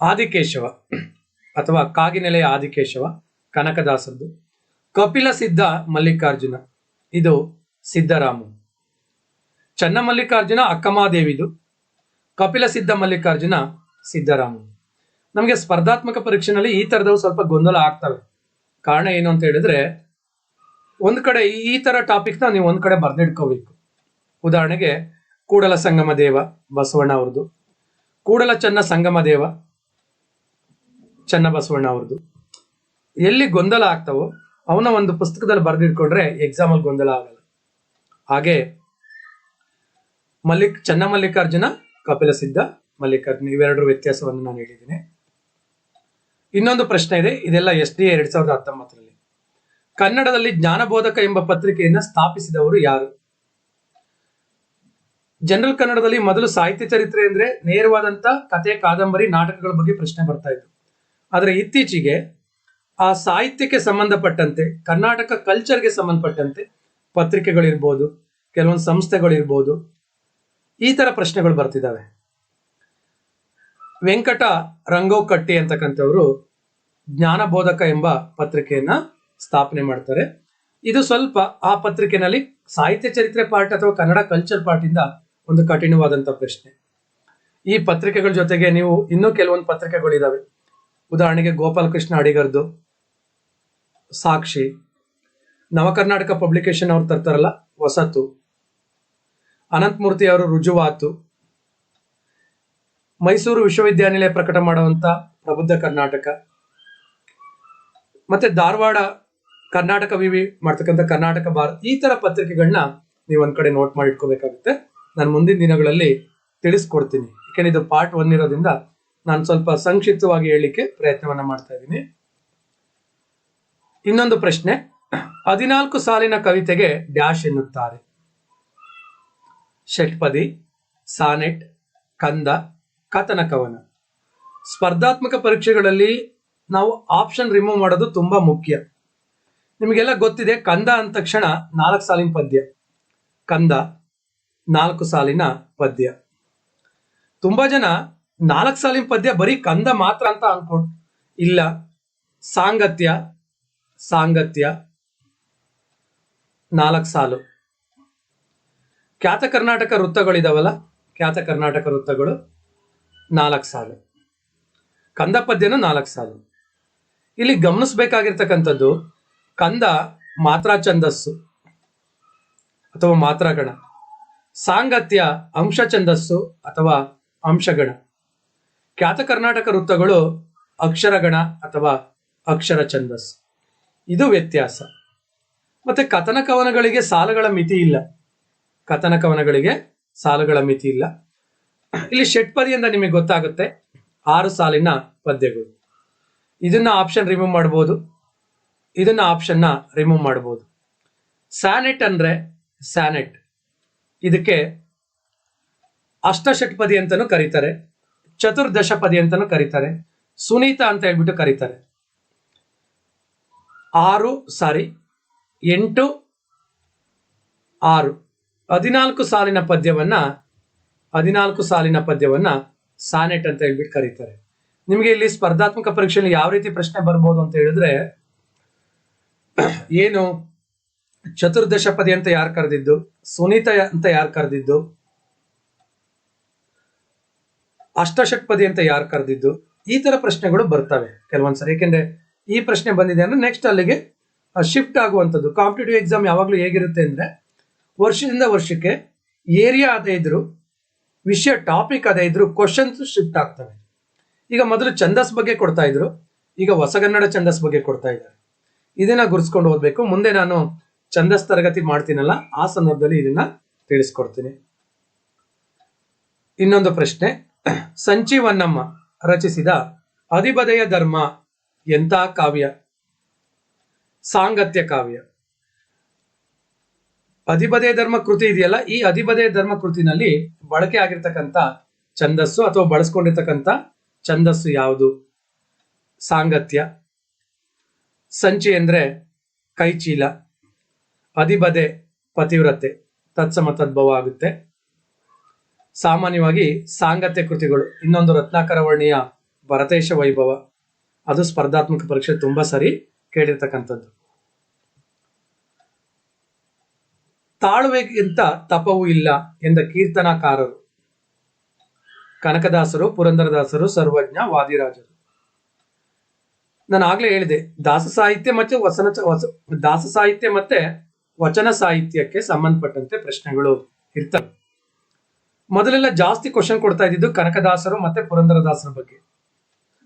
ಆದಿಕೇಶವ ಅಥವಾ ಕಾಗಿನೆಲೆಯ ಆದಿಕೇಶವ ಕನಕದಾಸದ್ದು. ಕಪಿಲ ಸಿದ್ಧ ಮಲ್ಲಿಕಾರ್ಜುನ, ಇದು ಸಿದ್ದರಾಮು. ಚನ್ನಮಲ್ಲಿಕಾರ್ಜುನ ಅಕ್ಕಮಾದೇವಿದು, ಕಪಿಲ ಸಿದ್ಧ ಮಲ್ಲಿಕಾರ್ಜುನ ಸಿದ್ದರಾಮು. ನಮಗೆ ಸ್ಪರ್ಧಾತ್ಮಕ ಪರೀಕ್ಷೆನಲ್ಲಿ ಈ ತರದವು ಸ್ವಲ್ಪ ಗೊಂದಲ ಆಗ್ತವೆ. ಕಾರಣ ಏನು ಅಂತ ಹೇಳಿದ್ರೆ, ಒಂದ್ ಕಡೆ ಈ ತರ ಟಾಪಿಕ್ನ ನೀವು ಒಂದ್ ಕಡೆ ಬರ್ದಿಡ್ಕೋಬೇಕು. ಉದಾಹರಣೆಗೆ ಕೂಡಲ ಸಂಗಮ ದೇವ ಬಸವಣ್ಣ ಅವ್ರದ್ದು, ಕೂಡಲ ಚನ್ನ ಸಂಗಮ ದೇವ ಚನ್ನ ಬಸವಣ್ಣ ಅವ್ರದ್ದು. ಎಲ್ಲಿ ಗೊಂದಲ ಆಗ್ತಾವೋ ಅವನ ಒಂದು ಪುಸ್ತಕದಲ್ಲಿ ಬರ್ದಿಟ್ಕೊಂಡ್ರೆ ಎಕ್ಸಾಮ್ ಅಲ್ಲಿ ಗೊಂದಲ ಆಗಲ್ಲ. ಹಾಗೆ ಚನ್ನಮಲ್ಲಿಕಾರ್ಜುನ, ಕಪಿಲ ಸಿದ್ಧ ಮಲ್ಲಿಕಾರ್ಜುನ, ಇವೆರಡರ ವ್ಯತ್ಯಾಸವನ್ನು ನಾನು ಹೇಳಿದ್ದೀನಿ. ಇನ್ನೊಂದು ಪ್ರಶ್ನೆ ಇದೆ, ಇದೆಲ್ಲ SDA 2019ರಲ್ಲಿ. ಕನ್ನಡದಲ್ಲಿ ಜ್ಞಾನಬೋಧಕ ಎಂಬ ಪತ್ರಿಕೆಯನ್ನ ಸ್ಥಾಪಿಸಿದವರು ಯಾರು? ಜನರಲ್ ಕನ್ನಡದಲ್ಲಿ ಮೊದಲು ಸಾಹಿತ್ಯ ಚರಿತ್ರೆ ಅಂದ್ರೆ ನೇರವಾದಂತ ಕತೆ, ಕಾದಂಬರಿ, ನಾಟಕಗಳ ಬಗ್ಗೆ ಪ್ರಶ್ನೆ ಬರ್ತಾ ಇತ್ತು. ಆದ್ರೆ ಇತ್ತೀಚೆಗೆ ಆ ಸಾಹಿತ್ಯಕ್ಕೆ ಸಂಬಂಧಪಟ್ಟಂತೆ, ಕರ್ನಾಟಕ ಕಲ್ಚರ್ಗೆ ಸಂಬಂಧಪಟ್ಟಂತೆ ಪತ್ರಿಕೆಗಳಿರ್ಬೋದು, ಕೆಲವೊಂದು ಸಂಸ್ಥೆಗಳಿರ್ಬೋದು, ಈ ತರ ಪ್ರಶ್ನೆಗಳು ಬರ್ತಿದ್ದಾವೆ. ವೆಂಕಟ ರಂಗೋಕಟ್ಟಿ ಅಂತಕ್ಕಂಥವ್ರು ಜ್ಞಾನಬೋಧಕ ಎಂಬ ಪತ್ರಿಕೆಯನ್ನ ಸ್ಥಾಪನೆ ಮಾಡ್ತಾರೆ. ಇದು ಸ್ವಲ್ಪ ಆ ಪತ್ರಿಕೆನಲ್ಲಿ ಸಾಹಿತ್ಯ ಚರಿತ್ರೆ ಪಾರ್ಟ್ ಅಥವಾ ಕನ್ನಡ ಕಲ್ಚರ್ ಪಾರ್ಟ್ ಇಂದ ಒಂದು ಕಠಿಣವಾದಂತ ಪ್ರಶ್ನೆ. ಈ ಪತ್ರಿಕೆಗಳ ಜೊತೆಗೆ ನೀವು ಇನ್ನೂ ಕೆಲವೊಂದು ಪತ್ರಿಕೆಗಳಿದಾವೆ. ಉದಾಹರಣೆಗೆ ಗೋಪಾಲಕೃಷ್ಣ ಅಡಿಗರ್ದು ಸಾಕ್ಷಿ, ನವಕರ್ನಾಟಕ ಪಬ್ಲಿಕೇಶನ್ ಅವ್ರು ತರ್ತಾರಲ್ಲ ಹೊಸತು, ಅನಂತಮೂರ್ತಿ ಅವರು ರುಜುವಾತು, ಮೈಸೂರು ವಿಶ್ವವಿದ್ಯಾನಿಲಯ ಪ್ರಕಟ ಮಾಡುವಂತ ಪ್ರಬುದ್ಧ ಕರ್ನಾಟಕ, ಮತ್ತೆ ಧಾರವಾಡ ಕರ್ನಾಟಕ ವಿವಿ ಮಾಡ್ತಕ್ಕಂಥ ಕರ್ನಾಟಕ ಭಾರತ್. ಈ ತರ ಪತ್ರಿಕೆಗಳನ್ನ ನೀವು ಒಂದ್ ಕಡೆ ನೋಟ್ ಮಾಡಿ ಇಟ್ಕೋಬೇಕಾಗುತ್ತೆ. ನಾನು ಮುಂದಿನ ದಿನಗಳಲ್ಲಿ ತಿಳಿಸ್ಕೊಡ್ತೀನಿ. ಯಾಕೆಂದ್ರೆ ಇದು ಪಾರ್ಟ್ 1 ಇರೋದ್ರಿಂದ ನಾನು ಸ್ವಲ್ಪ ಸಂಕ್ಷಿಪ್ತವಾಗಿ ಹೇಳಲಿಕ್ಕೆ ಪ್ರಯತ್ನವನ್ನ ಮಾಡ್ತಾ ಇದ್ದೀನಿ. ಇನ್ನೊಂದು ಪ್ರಶ್ನೆ, 14 ಸಾಲಿನ ಕವಿತೆಗೆ ಡ್ಯಾಶ್ ಎನ್ನುತ್ತಾರೆ? ಷಟ್ಪದಿ, ಸಾನೆಟ್, ಕಂದ, ಕಥನ ಕವನ. ಸ್ಪರ್ಧಾತ್ಮಕ ಪರೀಕ್ಷೆಗಳಲ್ಲಿ ನಾವು ಆಪ್ಷನ್ ರಿಮೂವ್ ಮಾಡೋದು ತುಂಬಾ ಮುಖ್ಯ. ನಿಮಗೆಲ್ಲ ಗೊತ್ತಿದೆ, ಕಂದ ಅಂದ ತಕ್ಷಣ 4 ಸಾಲಿನ ಪದ್ಯ. ಕಂದ 4 ಸಾಲಿನ ಪದ್ಯ. ತುಂಬಾ ಜನ 4 ಸಾಲಿನ ಪದ್ಯ ಬರೀ ಕಂದ ಮಾತ್ರ ಅಂತ ಅನ್ಕೊಂಡು, ಇಲ್ಲ, ಸಾಂಗತ್ಯ 4 ಸಾಲು. ಖ್ಯಾತ ಕರ್ನಾಟಕ ವೃತ್ತಗಳಿದಾವಲ್ಲ, ಖ್ಯಾತ ಕರ್ನಾಟಕ ವೃತ್ತಗಳು 4 ಸಾಲು. ಕಂದ ಪದ್ಯನು 4 ಸಾಲು. ಇಲ್ಲಿ ಗಮನಿಸಬೇಕಾಗಿರ್ತಕ್ಕಂಥದ್ದು, ಕಂದ ಮಾತ್ರಾ ಛಂದಸ್ಸು ಅಥವಾ ಮಾತ್ರಾಗಣ. ಸಾಂಗತ್ಯ ಅಂಶ ಛಂದಸ್ಸು ಅಥವಾ ಅಂಶಗಣ. ಖ್ಯಾತ ಕರ್ನಾಟಕ ವೃತ್ತಗಳು ಅಕ್ಷರಗಣ ಅಥವಾ ಅಕ್ಷರ ಛಂದಸ್ಸು. ಇದು ವ್ಯತ್ಯಾಸ. ಮತ್ತೆ ಕಥನ ಕವನಗಳಿಗೆ ಸಾಲುಗಳ ಮಿತಿ ಇಲ್ಲ. ಕಥನ ಕವನಗಳಿಗೆ ಸಾಲುಗಳ ಮಿತಿ ಇಲ್ಲ. ಇಲ್ಲಿ ಷಟ್ಪದಿಯಿಂದ ನಿಮಗೆ ಗೊತ್ತಾಗುತ್ತೆ 6 ಸಾಲಿನ ಪದ್ಯಗಳು. ಇದನ್ನ ಆಪ್ಷನ್ ರಿಮೂವ್ ಮಾಡಬಹುದು, ಇದನ್ನ ಆಪ್ಷನ್ನ ರಿಮೂವ್ ಮಾಡಬಹುದು. ಸ್ಯಾನೆಟ್ ಅಂದ್ರೆ ಸ್ಯಾನೆಟ್, ಇದಕ್ಕೆ ಅಷ್ಟಷಟ್ಪದಿ ಅಂತಾನೂ ಕರೀತಾರೆ, ಚತುರ್ದಶಪದಿ ಅಂತಾನೂ ಕರೀತಾರೆ, ಸುನೀತ ಅಂತ ಹೇಳ್ಬಿಟ್ಟು ಕರೀತಾರೆ. 8 6 14 ಸಾಲಿನ ಪದ್ಯವನ್ನ 14 ಸಾಲಿನ ಪದ್ಯವನ್ನ ಸಾನೆಟ್ ಅಂತ ಹೇಳ್ಬಿಟ್ಟು ಕರೀತಾರೆ. ನಿಮಗೆ ಇಲ್ಲಿ ಸ್ಪರ್ಧಾತ್ಮಕ ಪರೀಕ್ಷೆಯಲ್ಲಿ ಯಾವ ರೀತಿ ಪ್ರಶ್ನೆ ಬರ್ಬೋದು ಅಂತ ಹೇಳಿದ್ರೆ, ಏನು ಚತುರ್ದಶಪದಿ ಅಂತ ಯಾರು ಕರೆದಿದ್ದು, ಸುನೀತ ಅಂತ ಯಾರು ಕರೆದಿದ್ದು, ಅಷ್ಟಷಟ್ಪದಿ ಅಂತ ಯಾರು ಕರೆದಿದ್ದು, ಈ ತರ ಪ್ರಶ್ನೆಗಳು ಬರ್ತವೆ ಕೆಲವೊಂದ್ಸರಿ. ಯಾಕೆಂದ್ರೆ ಈ ಪ್ರಶ್ನೆ ಬಂದಿದೆ ಅಂದ್ರೆ ನೆಕ್ಸ್ಟ್ ಅಲ್ಲಿಗೆ ಶಿಫ್ಟ್ ಆಗುವಂಥದ್ದು. ಕಾಂಪಿಟೇಟಿವ್ ಎಕ್ಸಾಮ್ ಯಾವಾಗಲೂ ಹೇಗಿರುತ್ತೆ ಅಂದ್ರೆ, ವರ್ಷದಿಂದ ವರ್ಷಕ್ಕೆ ಏರಿಯಾ ಅದೇ ಇದ್ರು, ವಿಷಯ ಟಾಪಿಕ್ ಅದೇ ಇದ್ರು, ಕ್ವಶನ್ಸ್ ಶಿಫ್ಟ್ ಆಗ್ತವೆ. ಈಗ ಮೊದಲು ಛಂದಸ್ ಬಗ್ಗೆ ಕೊಡ್ತಾ ಇದ್ರು, ಈಗ ಹೊಸಗನ್ನಡ ಛಂದಸ್ ಬಗ್ಗೆ ಕೊಡ್ತಾ ಇದ್ದಾರೆ. ಇದನ್ನ ಗುರ್ಸ್ಕೊಂಡು ಓದ್ಬೇಕು. ಮುಂದೆ ನಾನು ಛಂದಸ್ ತರಗತಿ ಮಾಡ್ತೀನಲ್ಲ, ಆ ಸಂದರ್ಭದಲ್ಲಿ ಇದನ್ನ ತಿಳಿಸ್ಕೊಡ್ತೀನಿ. ಇನ್ನೊಂದು ಪ್ರಶ್ನೆ, ಸಂಚೀವನ್ನಮ್ಮ ರಚಿಸಿದ ಅಧಿಬದೆಯ ಧರ್ಮ ಎಂಥ ಕಾವ್ಯ? ಸಾಂಗತ್ಯ ಕಾವ್ಯ. ಅಧಿಬದೆಯ ಧರ್ಮ ಕೃತಿ ಇದೆಯಲ್ಲ, ಈ ಅಧಿಬದೆಯ ಧರ್ಮ ಕೃತಿನಲ್ಲಿ ಬಳಕೆ ಆಗಿರ್ತಕ್ಕಂಥ ಛಂದಸ್ಸು ಅಥವಾ ಬಳಸ್ಕೊಂಡಿರ್ತಕ್ಕಂಥ ಛಂದಸ್ಸು ಯಾವುದು? ಸಾಂಗತ್ಯ. ಸಂಚಿ ಅಂದ್ರೆ ಕೈಚೀಲ, ಅಧಿಬದೆ ಪತಿವ್ರತೆ, ತತ್ಸಮ ತದ್ಭವ ಆಗುತ್ತೆ. ಸಾಮಾನ್ಯವಾಗಿ ಸಾಂಗತ್ಯ ಕೃತಿಗಳು. ಇನ್ನೊಂದು ರತ್ನಾಕರ ವರ್ಣಿಯ ಭರತೇಶ ವೈಭವ, ಅದು ಸ್ಪರ್ಧಾತ್ಮಕ ಪರೀಕ್ಷೆ ತುಂಬಾ ಸರಿ ಕೇಳಿರ್ತಕ್ಕಂಥದ್ದು. ತಾಳುವೆಗಿಂತ ತಪವೂ ಇಲ್ಲ ಎಂದ ಕೀರ್ತನಕಾರರು ಕನಕದಾಸರು, ಪುರಂದರದಾಸರು, ಸರ್ವಜ್ಞ, ವಾದಿರಾಜರು. ನಾನು ಆಗ್ಲೇ ಹೇಳಿದೆ, ದಾಸ ಸಾಹಿತ್ಯ ಮತ್ತೆ ವಚನ ಸಾಹಿತ್ಯಕ್ಕೆ ಸಂಬಂಧಪಟ್ಟಂತೆ ಪ್ರಶ್ನೆಗಳು ಇರ್ತವೆ. ಮೊದಲೆಲ್ಲ ಜಾಸ್ತಿ ಕ್ವಶನ್ ಕೊಡ್ತಾ ಇದ್ದಿದ್ದು ಕನಕದಾಸರು ಮತ್ತೆ ಪುರಂದರದಾಸರ ಬಗ್ಗೆ.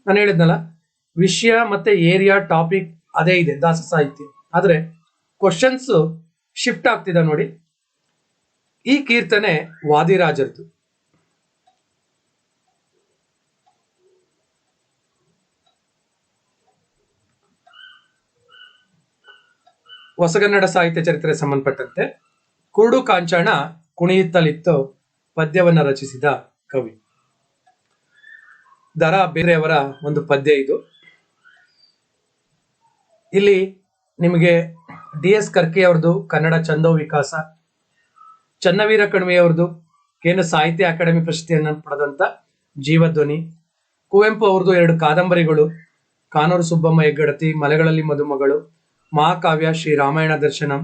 ನಾನು ಹೇಳಿದ್ನಲ್ಲ, ವಿಷಯ ಮತ್ತೆ ಏರಿಯಾ ಟಾಪಿಕ್ ಅದೇ ಇದೆ ದಾಸ ಸಾಹಿತ್ಯ, ಆದ್ರೆ ಕ್ವಶನ್ಸ್ ಶಿಫ್ಟ್ ಆಗ್ತಿದೆ ನೋಡಿ. ಈ ಕೀರ್ತನೆ ವಾದಿರಾಜರದು. ಹೊಸಗನ್ನಡ ಸಾಹಿತ್ಯ ಚರಿತ್ರೆ ಸಂಬಂಧಪಟ್ಟಂತೆ ಕುರುಡು ಕಾಂಚಾಣ ಕುಣಿಯುತ್ತಲಿತ್ತು ಪದ್ಯವನ್ನ ರಚಿಸಿದ ಕವಿ ದ ರಾ ಬೇಂದ್ರೆಯವರ ಒಂದು ಪದ್ಯ ಇದು. ಇಲ್ಲಿ ನಿಮಗೆ DS ಕರ್ಕಿ ಅವ್ರದ್ದು ಕನ್ನಡ ಛಂದೋ ವಿಕಾಸ, ಚನ್ನವೀರ ಕಣ್ವೆಯವ್ರದ್ದು ಕೇಂದ್ರ ಸಾಹಿತ್ಯ ಅಕಾಡೆಮಿ ಪ್ರಶಸ್ತಿಯನ್ನು ಪಡೆದಂತ ಜೀವಧ್ವನಿ, ಕುವೆಂಪು ಅವ್ರದ್ದು 2 ಕಾದಂಬರಿಗಳು, ಕಾನೂರು ಸುಬ್ಬಮ್ಮ ಹೆಗ್ಗಡತಿ, ಮಲೆಗಳಲ್ಲಿ ಮದುಮಗಳು, ಮಹಾಕಾವ್ಯ ಶ್ರೀ ರಾಮಾಯಣ ದರ್ಶನಂ.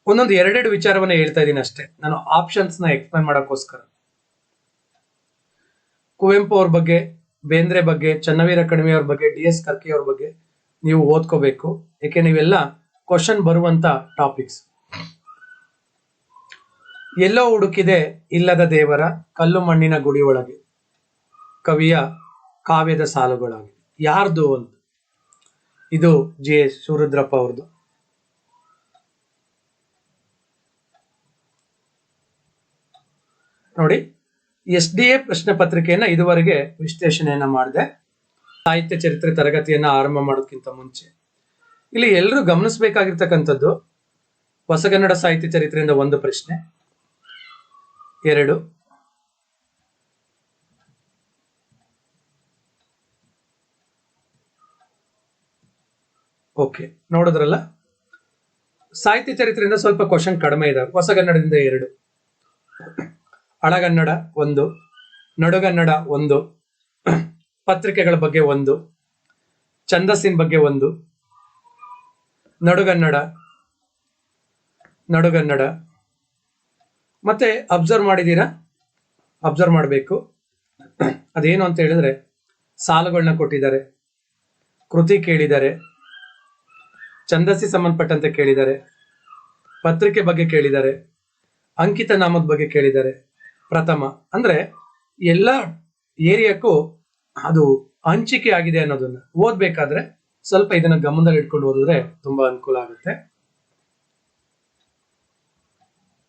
ಒಂದೊಂದು 2 ವಿಚಾರವನ್ನ ಹೇಳ್ತಾ ಇದ್ದೀನಿ ಅಷ್ಟೇ, ನಾನು ಆಪ್ಷನ್ಸ್ ನ ಎಕ್ಸ್ಪ್ಲೈನ್ ಮಾಡೋಕ್ಕೋಸ್ಕರ. ಕುವೆಂಪು ಅವ್ರ ಬಗ್ಗೆ, ಬೇಂದ್ರೆ ಬಗ್ಗೆ, ಚನ್ನವೀರ ಕಣ್ವೆ ಅವ್ರ ಬಗ್ಗೆ, DS ಕರ್ಕಿ ಅವ್ರ ಬಗ್ಗೆ ನೀವು ಓದ್ಕೋಬೇಕು. ಯಾಕೆ ನೀವೆಲ್ಲ ಕ್ವಶನ್ ಬರುವಂತ ಟಾಪಿಕ್ಸ್. ಎಲ್ಲೋ ಹುಡುಕಿದೆ ಇಲ್ಲದ ದೇವರ ಕಲ್ಲು ಮಣ್ಣಿನ ಗುಡಿ ಒಳಗೆ, ಕವಿಯ ಕಾವ್ಯದ ಸಾಲುಗಳಾಗಿ. ಯಾರ್ದು ಅಂತ, ಇದು JS ಶಿವರುದ್ರಪ್ಪ ಅವ್ರದ್ದು. ನೋಡಿ, SDA ಪ್ರಶ್ನೆ ಪತ್ರಿಕೆಯನ್ನ ಇದುವರೆಗೆ ವಿಶ್ಲೇಷಣೆಯನ್ನ ಮಾಡಿದೆ. ಸಾಹಿತ್ಯ ಚರಿತ್ರೆ ತರಗತಿಯನ್ನ ಆರಂಭ ಮಾಡೋದಕ್ಕಿಂತ ಮುಂಚೆ ಇಲ್ಲಿ ಎಲ್ಲರೂ ಗಮನಿಸಬೇಕಾಗಿರ್ತಕ್ಕಂಥದ್ದು, ಹೊಸಗನ್ನಡ ಸಾಹಿತ್ಯ ಚರಿತ್ರೆಯಿಂದ 1 ಪ್ರಶ್ನೆ, 2 ಓಕೆ ನೋಡಿದ್ರಲ್ಲ, ಸಾಹಿತ್ಯ ಚರಿತ್ರೆಯಿಂದ ಸ್ವಲ್ಪ ಕ್ವಶನ್ ಕಡಿಮೆ ಇದಾವೆ. ಹೊಸಗನ್ನಡದಿಂದ 2, ಹಳಗನ್ನಡ 1, ನಡುಗನ್ನಡ 1, ಪತ್ರಿಕೆಗಳ ಬಗ್ಗೆ 1, ಛಂದಸ್ಸಿನ ಬಗ್ಗೆ 1, ನಡುಗನ್ನಡ ಮತ್ತೆ ಅಬ್ಸರ್ವ್ ಮಾಡಿದೀರಾ? ಅಬ್ಸರ್ವ್ ಮಾಡಬೇಕು. ಅದೇನು ಅಂತ ಹೇಳಿದ್ರೆ, ಸಾಲುಗಳನ್ನ ಕೊಟ್ಟಿದ್ದಾರೆ, ಕೃತಿ ಕೇಳಿದ್ದಾರೆ, ಛಂದಸ್ಸಿ ಸಂಬಂಧಪಟ್ಟಂತೆ ಕೇಳಿದ್ದಾರೆ, ಪತ್ರಿಕೆ ಬಗ್ಗೆ ಕೇಳಿದ್ದಾರೆ, ಅಂಕಿತ ನಾಮದ ಬಗ್ಗೆ ಕೇಳಿದ್ದಾರೆ. ಪ್ರಥಮ ಅಂದ್ರೆ ಎಲ್ಲ ಏರಿಯಾಕ್ಕೂ ಅದು ಹಂಚಿಕೆ ಆಗಿದೆ ಅನ್ನೋದನ್ನ ಓದ್ಬೇಕಾದ್ರೆ ಸ್ವಲ್ಪ ಇದನ್ನ ಗಮನದಲ್ಲಿ ಇಟ್ಕೊಂಡು ಓದಿದ್ರೆ ತುಂಬಾ ಅನುಕೂಲ ಆಗುತ್ತೆ.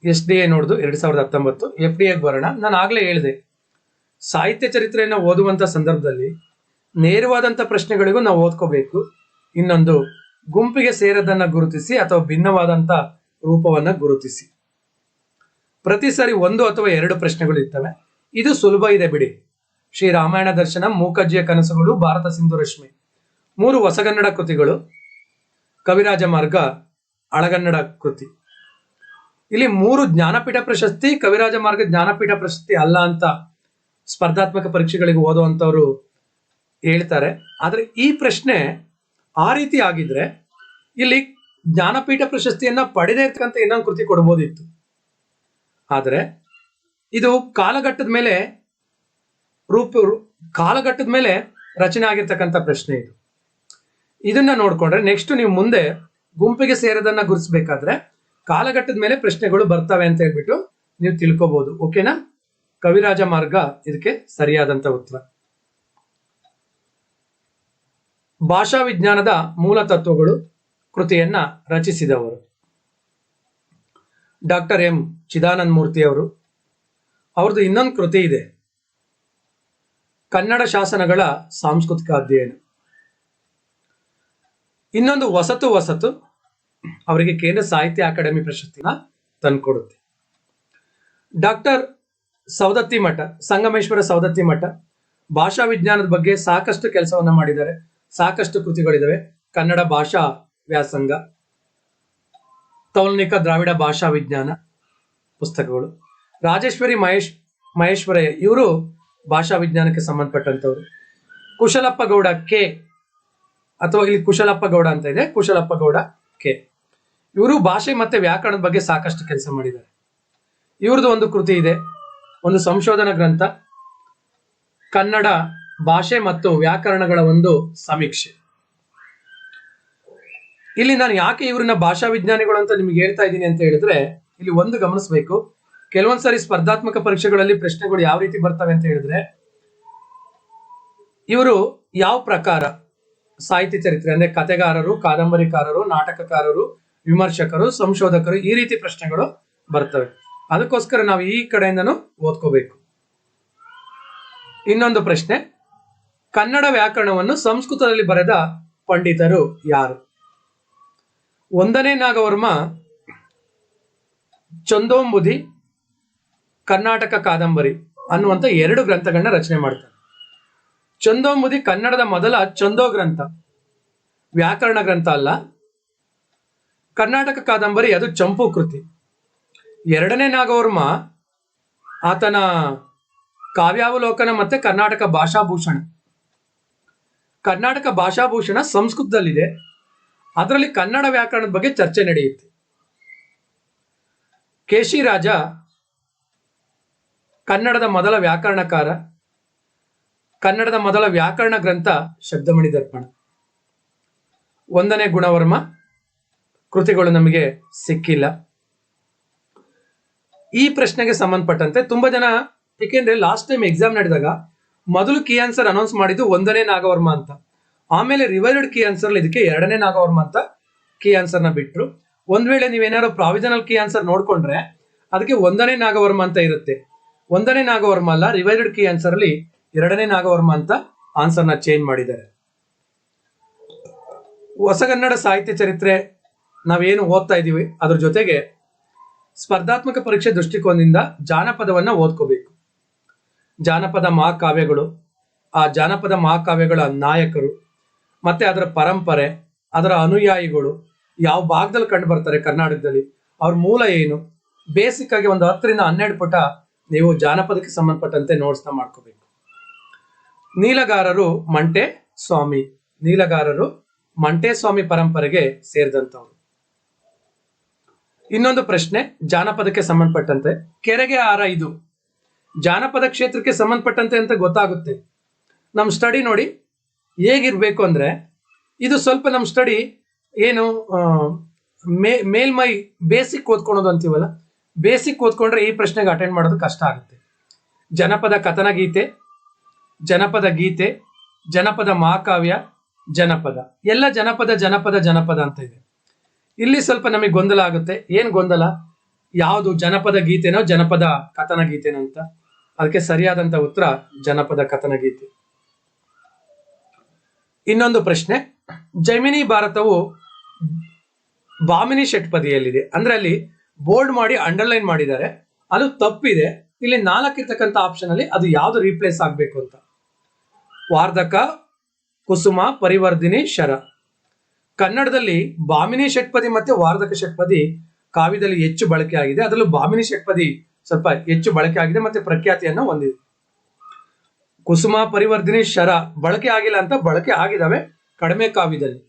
SDA ನೋಡ್ದು 2019. FDA ಬರೋಣ. ನಾನು ಆಗ್ಲೇ ಹೇಳಿದೆ, ಸಾಹಿತ್ಯ ಚರಿತ್ರೆಯನ್ನ ಓದುವಂತ ಸಂದರ್ಭದಲ್ಲಿ ನೇರವಾದಂತ ಪ್ರಶ್ನೆಗಳಿಗೂ ನಾವು ಓದ್ಕೋಬೇಕು. ಇನ್ನೊಂದು, ಗುಂಪಿಗೆ ಸೇರದನ್ನ ಗುರುತಿಸಿ ಅಥವಾ ಭಿನ್ನವಾದಂತ ರೂಪವನ್ನ ಗುರುತಿಸಿ. ಪ್ರತಿ ಸಾರಿ 1 ಅಥವಾ 2 ಪ್ರಶ್ನೆಗಳು ಇರ್ತವೆ. ಇದು ಸುಲಭ ಇದೆ ಬಿಡಿ. ಶ್ರೀ ರಾಮಾಯಣ ದರ್ಶನ, ಮೂಕಜ್ಜಿಯ ಕನಸುಗಳು, ಭಾರತ ಸಿಂಧು ರಶ್ಮಿ 3 ಹೊಸಗನ್ನಡ ಕೃತಿಗಳು, ಕವಿರಾಜ ಮಾರ್ಗ ಹಳಗನ್ನಡ ಕೃತಿ. ಇಲ್ಲಿ 3 ಜ್ಞಾನಪೀಠ ಪ್ರಶಸ್ತಿ. ಕವಿರಾಜ ಮಾರ್ಗ ಜ್ಞಾನಪೀಠ ಪ್ರಶಸ್ತಿ ಅಲ್ಲ ಅಂತ ಸ್ಪರ್ಧಾತ್ಮಕ ಪರೀಕ್ಷೆಗಳಿಗೆ ಓದುವಂತವ್ರು ಹೇಳ್ತಾರೆ. ಆದ್ರೆ ಈ ಪ್ರಶ್ನೆ ಆ ರೀತಿ ಆಗಿದ್ರೆ ಇಲ್ಲಿ ಜ್ಞಾನಪೀಠ ಪ್ರಶಸ್ತಿಯನ್ನ ಪಡೆದೇ ಇರ್ತಕ್ಕಂಥ ಇನ್ನೊಂದು ಕೃತಿ ಕೊಡ್ಬೋದಿತ್ತು. ಆದ್ರೆ ಇದು ಕಾಲಘಟ್ಟದ ಮೇಲೆ ರಚನೆ ಆಗಿರ್ತಕ್ಕಂಥ ಪ್ರಶ್ನೆ ಇದು. ಇದನ್ನ ನೋಡ್ಕೊಂಡ್ರೆ ನೆಕ್ಸ್ಟ್ ನೀವು ಮುಂದೆ ಗುಂಪಿಗೆ ಸೇರದನ್ನ ಗುರುತಿಸಬೇಕಾದ್ರೆ ಕಾಲಘಟ್ಟದ ಮೇಲೆ ಪ್ರಶ್ನೆಗಳು ಬರ್ತವೆ ಅಂತ ಹೇಳ್ಬಿಟ್ಟು ನೀವು ತಿಳ್ಕೊಬಹುದು. ಓಕೆನಾ? ಕವಿರಾಜ ಮಾರ್ಗ ಇದಕ್ಕೆ ಸರಿಯಾದಂತ ಉತ್ತರ. ಭಾಷಾ ವಿಜ್ಞಾನದ ಮೂಲ ತತ್ವಗಳು ಕೃತಿಯನ್ನ ರಚಿಸಿದವರು ಡಾಕ್ಟರ್ ಎಂ ಚಿದಾನಂದ ಮೂರ್ತಿ ಅವರು. ಅವ್ರದ್ದು ಇನ್ನೊಂದು ಕೃತಿ ಇದೆ, ಕನ್ನಡ ಶಾಸನಗಳ ಸಾಂಸ್ಕೃತಿಕ ಅಧ್ಯಯನ. ಇನ್ನೊಂದು ಹೊಸತು ಅವರಿಗೆ ಕೇಂದ್ರ ಸಾಹಿತ್ಯ ಅಕಾಡೆಮಿ ಪ್ರಶಸ್ತಿನ ತಂದುಕೊಡುತ್ತೆ. ಡಾಕ್ಟರ್ ಸವದತ್ತಿ ಮಠ, ಸಂಗಮೇಶ್ವರ ಸವದತ್ತಿ ಮಠ ಭಾಷಾ ವಿಜ್ಞಾನದ ಬಗ್ಗೆ ಸಾಕಷ್ಟು ಕೆಲಸವನ್ನ ಮಾಡಿದ್ದಾರೆ. ಸಾಕಷ್ಟು ಕೃತಿಗಳಿದಾವೆ. ಕನ್ನಡ ಭಾಷಾ ವ್ಯಾಸಂಗ, ತೌಲನಿಕ ದ್ರಾವಿಡ ಭಾಷಾ ವಿಜ್ಞಾನ ಪುಸ್ತಕಗಳು. ರಾಜೇಶ್ವರಿ ಮಹೇಶ್ವರಯ್ಯ ಇವರು ಭಾಷಾ ವಿಜ್ಞಾನಕ್ಕೆ ಸಂಬಂಧಪಟ್ಟಂತವ್ರು. ಕುಶಲಪ್ಪ ಗೌಡ ಕೆ, ಅಥವಾ ಇಲ್ಲಿ ಕುಶಲಪ್ಪ ಗೌಡ ಅಂತ ಇದೆ, ಕುಶಲಪ್ಪ ಗೌಡ ಕೆ, ಇವರು ಭಾಷೆ ಮತ್ತೆ ವ್ಯಾಕರಣದ ಬಗ್ಗೆ ಸಾಕಷ್ಟು ಕೆಲಸ ಮಾಡಿದ್ದಾರೆ. ಇವ್ರದ್ದು ಒಂದು ಕೃತಿ ಇದೆ, ಒಂದು ಸಂಶೋಧನಾ ಗ್ರಂಥ, ಕನ್ನಡ ಭಾಷೆ ಮತ್ತು ವ್ಯಾಕರಣಗಳ ಒಂದು ಸಮೀಕ್ಷೆ. ಇಲ್ಲಿ ನಾನು ಯಾಕೆ ಇವ್ರನ್ನ ಭಾಷಾ ವಿಜ್ಞಾನಿಗಳು ಅಂತ ನಿಮ್ಗೆ ಹೇಳ್ತಾ ಇದ್ದೀನಿ ಅಂತ ಹೇಳಿದ್ರೆ, ಇಲ್ಲಿ ಒಂದು ಗಮನಿಸಬೇಕು. ಕೆಲವೊಂದ್ಸರಿ ಸ್ಪರ್ಧಾತ್ಮಕ ಪರೀಕ್ಷೆಗಳಲ್ಲಿ ಪ್ರಶ್ನೆಗಳು ಯಾವ ರೀತಿ ಬರ್ತವೆ ಅಂತ ಹೇಳಿದ್ರೆ, ಇವರು ಯಾವ ಪ್ರಕಾರ ಸಾಹಿತ್ಯ ಚರಿತ್ರೆ ಅಂದ್ರೆ ಕಥೆಗಾರರು, ಕಾದಂಬರಿಕಾರರು, ನಾಟಕಕಾರರು, ವಿಮರ್ಶಕರು, ಸಂಶೋಧಕರು, ಈ ರೀತಿ ಪ್ರಶ್ನೆಗಳು ಬರ್ತವೆ. ಅದಕ್ಕೋಸ್ಕರ ನಾವು ಈ ಕಡೆಯಿಂದನೂ ಓದ್ಕೋಬೇಕು. ಇನ್ನೊಂದು ಪ್ರಶ್ನೆ, ಕನ್ನಡ ವ್ಯಾಕರಣವನ್ನು ಸಂಸ್ಕೃತದಲ್ಲಿ ಬರೆದ ಪಂಡಿತರು ಯಾರು? 1ನೇ ನಾಗವರ್ಮ ಚಂದೋಂಬುದಿ, ಕರ್ನಾಟಕ ಕಾದಂಬರಿ ಅನ್ನುವಂತ 2 ಗ್ರಂಥಗಳನ್ನ ರಚನೆ ಮಾಡ್ತಾರೆ. ಚಂದೋಂಬುದಿ ಕನ್ನಡದ ಮೊದಲ ಚಂದೋ ಗ್ರಂಥ, ವ್ಯಾಕರಣ ಗ್ರಂಥ ಅಲ್ಲ. ಕರ್ನಾಟಕ ಕಾದಂಬರಿ ಅದು ಚಂಪು ಕೃತಿ. 2ನೇ ನಾಗವರ್ಮ ಆತನ ಕಾವ್ಯಾವಲೋಕನ ಮತ್ತೆ ಕರ್ನಾಟಕ ಭಾಷಾಭೂಷಣ. ಕರ್ನಾಟಕ ಭಾಷಾಭೂಷಣ ಸಂಸ್ಕೃತದಲ್ಲಿದೆ, ಅದರಲ್ಲಿ ಕನ್ನಡ ವ್ಯಾಕರಣದ ಬಗ್ಗೆ ಚರ್ಚೆ ನಡೆಯುತ್ತೆ. ಕೇಶಿರಾಜ ಕನ್ನಡದ ಮೊದಲ ವ್ಯಾಕರಣಕಾರ. ಕನ್ನಡದ ಮೊದಲ ವ್ಯಾಕರಣ ಗ್ರಂಥ ಶಬ್ದಮಣಿ ದರ್ಪಣ. 1ನೇ ಗುಣವರ್ಮ ಕೃತಿಗಳು ನಮಗೆ ಸಿಕ್ಕಿಲ್ಲ. ಈ ಪ್ರಶ್ನೆಗೆ ಸಂಬಂಧಪಟ್ಟಂತೆ ತುಂಬಾ ಜನ, ಏಕೆಂದ್ರೆ ಲಾಸ್ಟ್ ಟೈಮ್ ಎಕ್ಸಾಮ್ ನಡೆದಾಗ ಮೊದಲು ಕೀ ಆನ್ಸರ್ ಅನೌನ್ಸ್ ಮಾಡಿದ್ದು 1ನೇ ನಾಗವರ್ಮ ಅಂತ, ಆಮೇಲೆ ರಿವೈಸ್ಡ್ ಕೀ ಆನ್ಸರ್ ಇದಕ್ಕೆ 2ನೇ ನಾಗವರ್ಮ ಅಂತ ಕೀ ಆನ್ಸರ್ ನ ಬಿಟ್ರು. ಒಂದ್ ವೇಳೆ ನೀವೇನಾದ್ರು ಪ್ರಾವಿಷನಲ್ ಕೀ ಆನ್ಸರ್ ನೋಡ್ಕೊಂಡ್ರೆ ಅದಕ್ಕೆ 1ನೇ ನಾಗವರ್ಮ ಅಂತ ಇರುತ್ತೆ. 1ನೇ ನಾಗವರ್ಮ ಅಲ್ಲ, ರಿವೈಸ್ಡ್ ಕೀ ಆನ್ಸರ್ ಅಲ್ಲಿ 2ನೇ ನಾಗವರ್ಮ ಅಂತ ಆನ್ಸರ್ ನ ಚೇಂಜ್ ಮಾಡಿದ್ದಾರೆ. ಹೊಸಗನ್ನಡ ಸಾಹಿತ್ಯ ಚರಿತ್ರೆ ನಾವೇನು ಓದ್ತಾ ಇದೀವಿ ಅದ್ರ ಜೊತೆಗೆ ಸ್ಪರ್ಧಾತ್ಮಕ ಪರೀಕ್ಷೆ ದೃಷ್ಟಿಕೋನದಿಂದ ಜಾನಪದವನ್ನ ಓದ್ಕೋಬೇಕು. ಜಾನಪದ ಮಹಾಕಾವ್ಯಗಳು, ಆ ಜಾನಪದ ಮಹಾಕಾವ್ಯಗಳ ನಾಯಕರು, ಮತ್ತೆ ಅದರ ಪರಂಪರೆ, ಅದರ ಅನುಯಾಯಿಗಳು ಯಾವ ಭಾಗದಲ್ಲಿ ಕಂಡು ಬರ್ತಾರೆ ಕರ್ನಾಟಕದಲ್ಲಿ, ಅವ್ರ ಮೂಲ ಏನು, ಬೇಸಿಕ್ ಆಗಿ ಒಂದು 10ರಿಂದ 12 ಪುಟ ನೀವು ಜಾನಪದಕ್ಕೆ ಸಂಬಂಧಪಟ್ಟಂತೆ ನೋಟ್ಸ್ನ ಮಾಡ್ಕೋಬೇಕು. ನೀಲಗಾರರು ಮಂಟೆ ಸ್ವಾಮಿ, ನೀಲಗಾರರು ಮಂಟೆ ಸ್ವಾಮಿ ಪರಂಪರೆಗೆ ಸೇರಿದಂತವ್ರು. ಇನ್ನೊಂದು ಪ್ರಶ್ನೆ ಜಾನಪದಕ್ಕೆ ಸಂಬಂಧಪಟ್ಟಂತೆ, ಕೆರೆಗೆ ಹಾರ ಇದು ಜಾನಪದ ಕ್ಷೇತ್ರಕ್ಕೆ ಸಂಬಂಧಪಟ್ಟಂತೆ ಅಂತ ಗೊತ್ತಾಗುತ್ತೆ. ನಮ್ಮ ಸ್ಟಡಿ ನೋಡಿ ಹೇಗಿರ್ಬೇಕು ಅಂದ್ರೆ, ಇದು ಸ್ವಲ್ಪ ನಮ್ಮ ಸ್ಟಡಿ ಏನು ಮೇಲ್ಮೈ ಬೇಸಿಕ್ ಓದ್ಕೊಳೋದು ಅಂತೀವಲ್ಲ, ಬೇಸಿಕ್ ಓದ್ಕೊಂಡ್ರೆ ಈ ಪ್ರಶ್ನೆಗೆ ಅಟೆಂಡ್ ಮಾಡೋದು ಕಷ್ಟ ಆಗುತ್ತೆ. ಜನಪದ ಕಥನ ಗೀತೆ, ಜನಪದ ಗೀತೆ, ಜನಪದ ಮಹಾಕಾವ್ಯ, ಜನಪದ, ಎಲ್ಲ ಜನಪದ ಜನಪದ ಜನಪದ ಅಂತ ಇದೆ. ಇಲ್ಲಿ ಸ್ವಲ್ಪ ನಮಗೆ ಗೊಂದಲ ಆಗುತ್ತೆ. ಏನ್ ಗೊಂದಲ? ಯಾವುದು ಜನಪದ ಗೀತೆನೋ ಜನಪದ ಕಥನ ಗೀತೆನೋ ಅಂತ. ಅದಕ್ಕೆ ಸರಿಯಾದಂತ ಉತ್ತರ ಜನಪದ ಕಥನ ಗೀತೆ. ಇನ್ನೊಂದು ಪ್ರಶ್ನೆ, ಜೈಮಿನಿ ಭಾರತವು ಭಾಮಿನಿ ಷಟ್ಪದಿಯಲ್ಲಿದೆ. ಅಂದ್ರೆ ಅಲ್ಲಿ ಬೋಲ್ಡ್ ಮಾಡಿ ಅಂಡರ್ಲೈನ್ ಮಾಡಿದ್ದಾರೆ, ಅದು ತಪ್ಪಿದೆ. ಇಲ್ಲಿ 4 ಇರ್ತಕ್ಕಂಥ ಆಪ್ಷನ್ ಅಲ್ಲಿ ಅದು ಯಾವ್ದು ರೀಪ್ಲೇಸ್ ಆಗ್ಬೇಕು ಅಂತ. ವಾರ್ಧಕ, ಕುಸುಮ, ಪರಿವರ್ಧಿನಿ, ಶರ. ಕನ್ನಡದಲ್ಲಿ ಭಾಮಿನಿ ಷಟ್ಪದಿ ಮತ್ತೆ ವಾರ್ಧಕ ಷಟ್ಪದಿ ಕಾವ್ಯದಲ್ಲಿ ಹೆಚ್ಚು ಬಳಕೆ ಆಗಿದೆ. ಅದರಲ್ಲೂ ಭಾಮಿನಿ ಷಟ್ಪದಿ ಸ್ವಲ್ಪ ಹೆಚ್ಚು ಬಳಕೆ ಆಗಿದೆ ಮತ್ತೆ ಪ್ರಖ್ಯಾತಿಯನ್ನು ಹೊಂದಿದೆ. ಕುಸುಮ, ಪರಿವರ್ಧಿನಿ, ಶರ ಬಳಕೆ ಆಗಿಲ್ಲ ಅಂತ ಬಳಕೆ ಆಗಿದಾವೆ ಕಡಿಮೆ ಕಾವ್ಯದಲ್ಲಿ.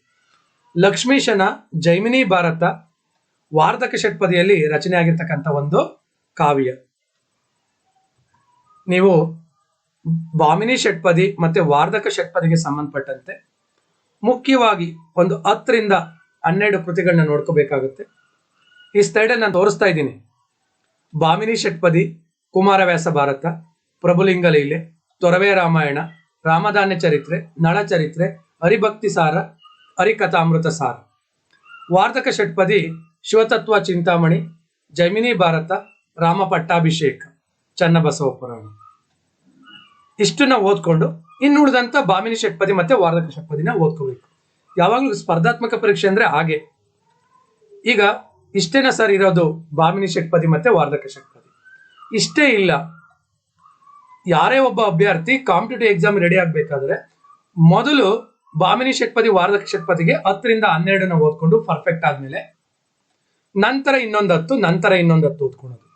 ಲಕ್ಷ್ಮೀಶನ ಜೈಮಿನಿ ಭಾರತ ವಾರ್ಧಕ ಷಟ್ಪದಿಯಲ್ಲಿ ರಚನೆ ಆಗಿರ್ತಕ್ಕಂಥ ಒಂದು ಕಾವ್ಯ. ನೀವು ಭಾಮಿನಿ ಷಟ್ಪದಿ ಮತ್ತೆ ವಾರ್ಧಕ ಷಟ್ಪದಿಗೆ ಸಂಬಂಧಪಟ್ಟಂತೆ ಮುಖ್ಯವಾಗಿ ಒಂದು 10 ರಿಂದ 12 ಕೃತಿಗಳನ್ನ ನೋಡ್ಕೋಬೇಕಾಗುತ್ತೆ. ಈ ಸ್ಲೈಡ್ ನಾನು ತೋರಿಸ್ತಾ ಇದ್ದೀನಿ. ಭಾಮಿನಿ ಷಟ್ಪದಿ, ಕುಮಾರವ್ಯಾಸ ಭಾರತ, ಪ್ರಭುಲಿಂಗ ಲೀಲೆ, ತೊರವೆ ರಾಮಾಯಣ, ರಾಮಧಾನ್ಯ ಚರಿತ್ರೆ, ನಳ ಚರಿತ್ರೆ, ಹರಿಭಕ್ತಿ ಸಾರ, ಹರಿಕಥಾಮೃತ ಸಾರ. ವಾರ್ಧಕ ಷಟ್ಪದಿ ಶಿವತತ್ವ ಚಿಂತಾಮಣಿ, ಜೈಮಿನಿ ಭಾರತ, ರಾಮ ಪಟ್ಟಾಭಿಷೇಕ, ಚನ್ನಬಸವ ಪುರಾಣ. ಇಷ್ಟನ್ನ ಓದ್ಕೊಂಡು ಇನ್ನುಳಿದಂತ ಭಾಮಿನಿ ಷಟ್ಪದಿ ಮತ್ತೆ ವಾರ್ಧಕ ಷಟ್ಪದಿನ ಓದ್ಕೋಬೇಕು. ಯಾವಾಗಲೂ ಸ್ಪರ್ಧಾತ್ಮಕ ಪರೀಕ್ಷೆ ಅಂದ್ರೆ ಹಾಗೆ. ಈಗ ಇಷ್ಟೇನ ಸರ್ ಇರೋದು ಭಾಮಿನಿ ಷಟ್ಪದಿ ಮತ್ತೆ ವಾರ್ಧಕ ಷಟ್ಪದಿ? ಇಷ್ಟೇ ಇಲ್ಲ. ಯಾರೇ ಒಬ್ಬ ಅಭ್ಯರ್ಥಿ ಕಾಂಪಿಟೇಟಿವ್ ಎಕ್ಸಾಮ್ ರೆಡಿ ಆಗ್ಬೇಕಾದ್ರೆ ಮೊದಲು ಭಾಮಿನಿ ಷಟ್ಪದಿ ವಾರ್ಧಕ ಷಟ್ಪದಿಗೆ 10 ರಿಂದ 12 ಓದ್ಕೊಂಡು ಪರ್ಫೆಕ್ಟ್ ಆದ್ಮೇಲೆ ನಂತರ ಇನ್ನೊಂದು 10, ನಂತರ ಇನ್ನೊಂದು 10 ಓದ್ಕೊಳೋದು.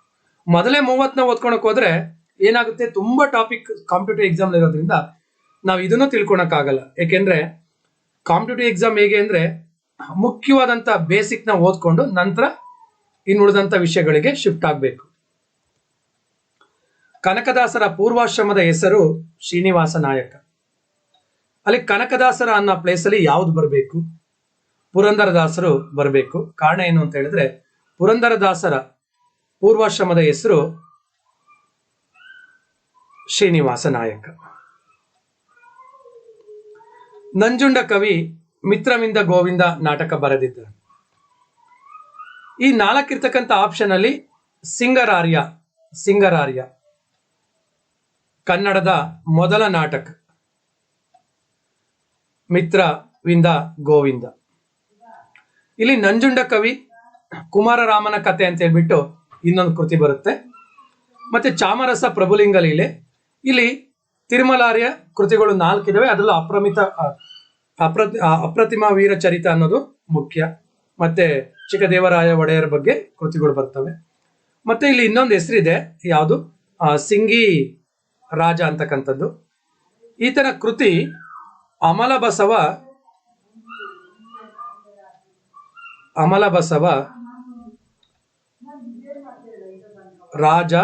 ಮೊದಲೇ 30 ಓದ್ಕೊಳಕ್ ಹೋದ್ರೆ ಏನಾಗುತ್ತೆ, ತುಂಬಾ ಟಾಪಿಕ್ ಕಾಂಪಿಟೇಟಿವ್ ಎಕ್ಸಾಮ್ ಇರೋದ್ರಿಂದ ನಾವು ಇದನ್ನು ತಿಳ್ಕೊಳಕ್ ಆಗಲ್ಲ. ಯಾಕೆಂದ್ರೆ ಕಾಂಪಿಟೇಟಿವ್ ಎಕ್ಸಾಮ್ ಹೇಗೆ ಅಂದ್ರೆ ಮುಖ್ಯವಾದಂತ ಬೇಸಿಕ್ ನ ಓದ್ಕೊಂಡು ನಂತರ ಇನ್ನುಳಿದಂತ ವಿಷಯಗಳಿಗೆ ಶಿಫ್ಟ್ ಆಗ್ಬೇಕು. ಕನಕದಾಸರ ಪೂರ್ವಾಶ್ರಮದ ಹೆಸರು ಶ್ರೀನಿವಾಸ ನಾಯಕ. ಅಲ್ಲಿ ಕನಕದಾಸರ ಅನ್ನೋ ಪ್ಲೇಸ್ ಅಲ್ಲಿ ಯಾವ್ದು ಬರಬೇಕು? ಪುರಂದರದಾಸರು ಬರಬೇಕು. ಕಾರಣ ಏನು ಅಂತ ಹೇಳಿದ್ರೆ ಪುರಂದರದಾಸರ ಪೂರ್ವಾಶ್ರಮದ ಹೆಸರು ಶ್ರೀನಿವಾಸ ನಾಯಕ. ನಂಜುಂಡ ಕವಿ ಮಿತ್ರವಿಂದ ಗೋವಿಂದ ನಾಟಕ ಬರೆದಿದ್ದಾರೆ. ಈ 4 ಇರ್ತಕ್ಕಂಥ ಆಪ್ಷನ್ ಅಲ್ಲಿ ಸಿಂಗರಾರ್ಯ ಕನ್ನಡದ ಮೊದಲ ನಾಟಕ, ಮಿತ್ರವಿಂದ ಗೋವಿಂದ. ಇಲ್ಲಿ ನಂಜುಂಡ ಕವಿ, ಕುಮಾರರಾಮನ ಕಥೆ ಅಂತ ಹೇಳ್ಬಿಟ್ಟು ಇನ್ನೊಂದು ಕೃತಿ ಬರುತ್ತೆ. ಮತ್ತೆ ಚಾಮರಸ, ಪ್ರಭುಲಿಂಗ ಲೀಲೆ. ಇಲ್ಲಿ ತಿರುಮಲಾರ್ಯ ಕೃತಿಗಳು 4 ಇದಾವೆ. ಅದರಲ್ಲೂ ಅಪ್ರತಿಮ ವೀರ ಚರಿತ ಅನ್ನೋದು ಮುಖ್ಯ. ಮತ್ತೆ ಚಿಕ್ಕದೇವರಾಯ ಒಡೆಯರ ಬಗ್ಗೆ ಕೃತಿಗಳು ಬರ್ತವೆ. ಮತ್ತೆ ಇಲ್ಲಿ ಇನ್ನೊಂದು ಹೆಸರಿದೆ, ಯಾವುದು? ಸಿಂಗಿ ರಾಜ ಅಂತಕ್ಕಂಥದ್ದು. ಈತನ ಕೃತಿ ಅಮಲಬಸವ ರಾಜ